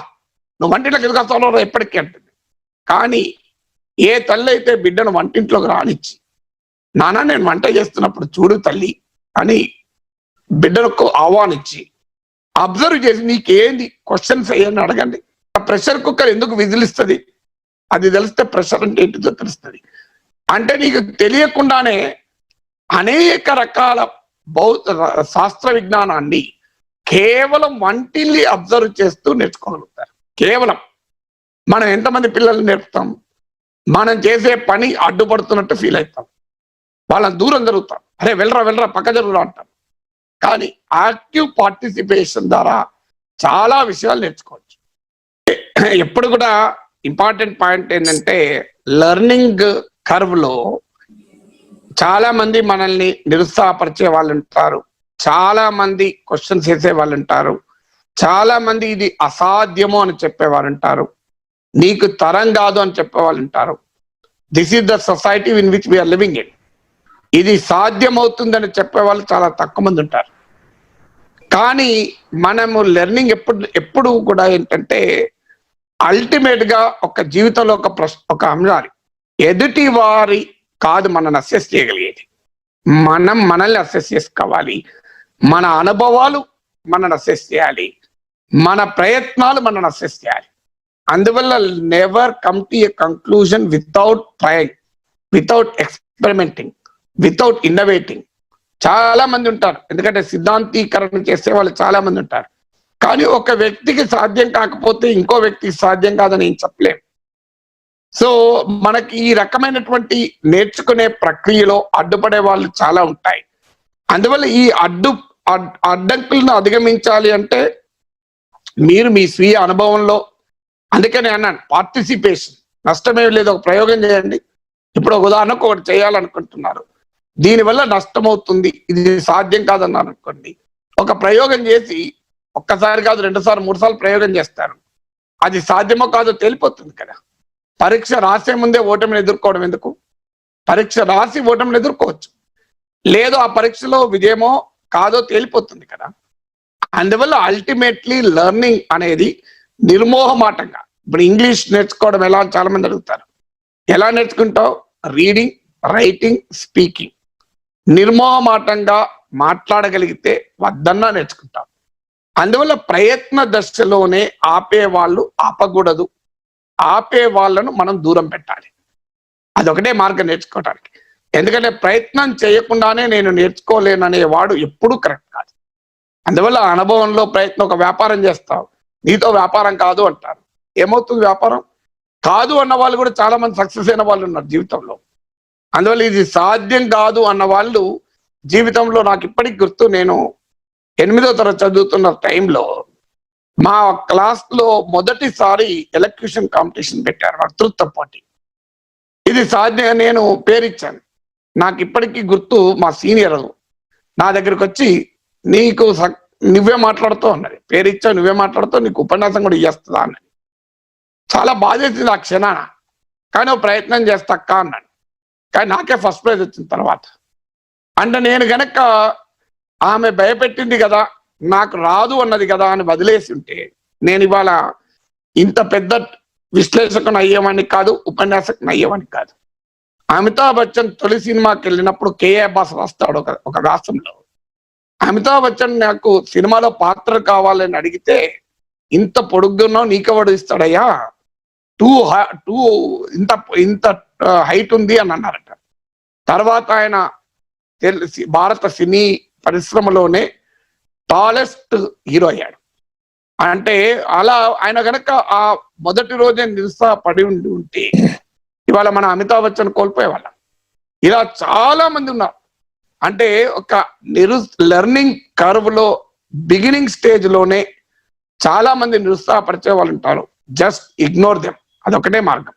నువ్వు వంటింట్లోకి ఎందుకు వస్తావు ఎప్పటికీ అంటుంది. కానీ ఏ తల్లి అయితే బిడ్డను వంటింట్లోకి రానిచ్చి, నాన్న నేను వంట చేస్తున్నప్పుడు చూడు తల్లి అని బిడ్డలకు ఆహ్వానించి అబ్జర్వ్ చేసి నీకేంది క్వశ్చన్స్ అయ్యని అడగండి. ఆ ప్రెషర్ కుక్కర్ ఎందుకు విజిలిస్తుంది, అది తెలిస్తే ప్రెషర్ అంటే ఏంటిదో తెలుస్తుంది. అంటే నీకు తెలియకుండానే అనేక రకాల శాస్త్ర విజ్ఞానాన్ని కేవలం వంటిల్ని అబ్జర్వ్ చేస్తూ నేర్చుకోగలుగుతారు. కేవలం మనం ఎంతమంది పిల్లల్ని నేర్పుతాం, మనం చేసే పని అడ్డుపడుతున్నట్టు ఫీల్ అవుతాం, వాళ్ళని దూరం జరుగుతాం, అరే వెళ్ళరా వెళ్ళరా పక్క జరుగురా అంటాం. కానీ యాక్టివ్ పార్టిసిపేషన్ ద్వారా చాలా విషయాలు నేర్చుకోవచ్చు. ఎప్పుడు కూడా ఇంపార్టెంట్ పాయింట్ ఏంటంటే లెర్నింగ్ కర్వ్ లో చాలా మంది మనల్ని నిరుత్సాహపరిచే వాళ్ళు ఉంటారు, చాలా మంది క్వశ్చన్స్ వేసే వాళ్ళు ఉంటారు, చాలా మంది ఇది అసాధ్యము అని చెప్పేవారు ఉంటారు, నీకు తరం కాదు అని చెప్పేవాళ్ళు ఉంటారు. This is the society in which we are living in. ఇది సాధ్యమవుతుందని చెప్పేవాళ్ళు చాలా తక్కువ మంది ఉంటారు. కానీ మనము లెర్నింగ్ ఎప్పుడు కూడా ఏంటంటే అల్టిమేట్ గా ఒక జీవితంలో ఒక అంశాలు ఎదుటి వారి కాదు మనల్ని అసెస్ చేయగలిగేది, మనం మనల్ని అసెస్ చేసుకోవాలి, మన అనుభవాలు మనల్ని అసెస్ చేయాలి, మన ప్రయత్నాలు మనల్ని అసెస్ చేయాలి. అందువల్ల never come to a conclusion without trying, without experimenting, without innovating. చాలా మంది ఉంటారు, ఎందుకంటే సిద్ధాంతీకరణ చేసే వాళ్ళు చాలా మంది ఉంటారు. కానీ ఒక వ్యక్తికి సాధ్యం కాకపోతే ఇంకో వ్యక్తికి సాధ్యం కాదని ఏం చెప్పలేము. సో మనకి ఈ రకమైనటువంటి నేర్చుకునే ప్రక్రియలో అడ్డుపడే వాళ్ళు చాలా ఉంటాయి. అందువల్ల ఈ అడ్డంకులను అధిగమించాలి అంటే మీరు మీ స్వీయ అనుభవంలో, అందుకని అన్నాను పార్టిసిపేషన్, నష్టమేమి లేదు, ఒక ప్రయోగం చేయండి. ఇప్పుడు ఒక ఉదాహరణకు ఒకటి చేయాలనుకుంటున్నారు, దీనివల్ల నష్టం అవుతుంది, ఇది సాధ్యం కాదన్నారు అనుకోండి, ఒక ప్రయోగం చేసి ఒక్కసారి కాదు 2 సార్లు 3 సార్లు ప్రయోగం చేస్తారు, అది సాధ్యమో కాదో తెలిపోతుంది కదా. పరీక్ష రాసే ముందే ఓటమిని ఎదుర్కోవడం ఎందుకు? పరీక్ష రాసి ఓటమిని ఎదుర్కోవచ్చు, లేదు ఆ పరీక్షలో విజయమో కాదో తేలిపోతుంది కదా. అందువల్ల అల్టిమేట్లీ లెర్నింగ్ అనేది నిర్మోహమాటంగా, ఇప్పుడు ఇంగ్లీష్ నేర్చుకోవడం ఎలా అని చాలా మంది అడుగుతారు, ఎలా నేర్చుకుంటావు? Reading, writing, speaking. నిర్మోహమాటంగా మాట్లాడగలిగితే వద్దన్నా నేర్చుకుంటాం. అందువల్ల ప్రయత్న దశలోనే ఆపేవాళ్ళు ఆపకూడదు, ఆపే వాళ్ళను మనం దూరం పెట్టాలి. అదొకటే మార్గం నేర్చుకోవడానికి. ఎందుకంటే ప్రయత్నం చేయకుండానే నేను నేర్చుకోలేననే వాడు ఎప్పుడూ కరెక్ట్ కాదు. అందువల్ల అనుభవంలో ప్రయత్నం, ఒక వ్యాపారం చేస్తావు, నీతో వ్యాపారం కాదు అంటారు, ఏమవుతుంది వ్యాపారం? కాదు అన్న వాళ్ళు కూడా చాలా మంది సక్సెస్ అయిన వాళ్ళు ఉన్నారు జీవితంలో. అందువల్ల ఇది సాధ్యం కాదు అన్న వాళ్ళు జీవితంలో, నాకు ఇప్పటికి గుర్తు, నేను 8వ తరగతి చదువుతున్న టైంలో మా క్లాస్ లో మొదటిసారి ఎలక్యూషన్ కాంపిటీషన్ పెట్టారు, వక్తృత్వ పోటీ. ఇది సాధ్యం, నేను పేరిచ్చాను. నాకు ఇప్పటికీ గుర్తు, మా సీనియర్ నా దగ్గరికి వచ్చి నీకు నువ్వే మాట్లాడుతావు అన్నది, పేరిచ్చావు నువ్వే మాట్లాడుతావు, నీకు ఉపన్యాసం కూడా ఇయ్యేస్తుందా అన్నది. చాలా బాధేసింది ఆ క్షణాన, కానీ ప్రయత్నం చేస్తాక్క అన్నాడు. కానీ నాకే ఫస్ట్ ప్రైజ్ వచ్చిన తర్వాత. అంటే నేను గనక ఆమె భయపెట్టింది కదా, నాకు రాదు అన్నది కదా అని వదిలేసి ఉంటే నేను ఇవాళ ఇంత పెద్ద విశ్లేషకుని అయ్యేవాడిని కాదు, ఉపన్యాసకుని అయ్యేవాడిని కాదు. అమితాబ్ బచ్చన్ తొలి సినిమాకి వెళ్ళినప్పుడు కేఏ అబ్బాస్ రాస్తాడు ఒక రాష్ట్రంలో, అమితాబ్ బచ్చన్ నాకు సినిమాలో పాత్ర కావాలని అడిగితే, ఇంత పొడుగున్నావు నీకెవడు ఇస్తాడయ్యా, ఇంత హైట్ ఉంది అని అన్నారట. తర్వాత ఆయన భారత సినీ పరిశ్రమలోనే టాలెస్ట్ హీరో అయ్యాడు. అంటే అలా ఆయన గనక ఆ మొదటి రోజే నిరుత్సాహపడి ఉంటే ఇవాళ మన అమితాబ్ బచ్చన్ కోల్పోయేవాళ్ళం. ఇలా చాలా మంది ఉన్నారు. అంటే ఒక లెర్నింగ్ కర్వ్ లో బిగినింగ్ స్టేజ్ లోనే చాలా మంది నిరుత్సాహపరిచే వాళ్ళు ఉంటారు. జస్ట్ ఇగ్నోర్ దెమ్, అదొకటే మార్గం.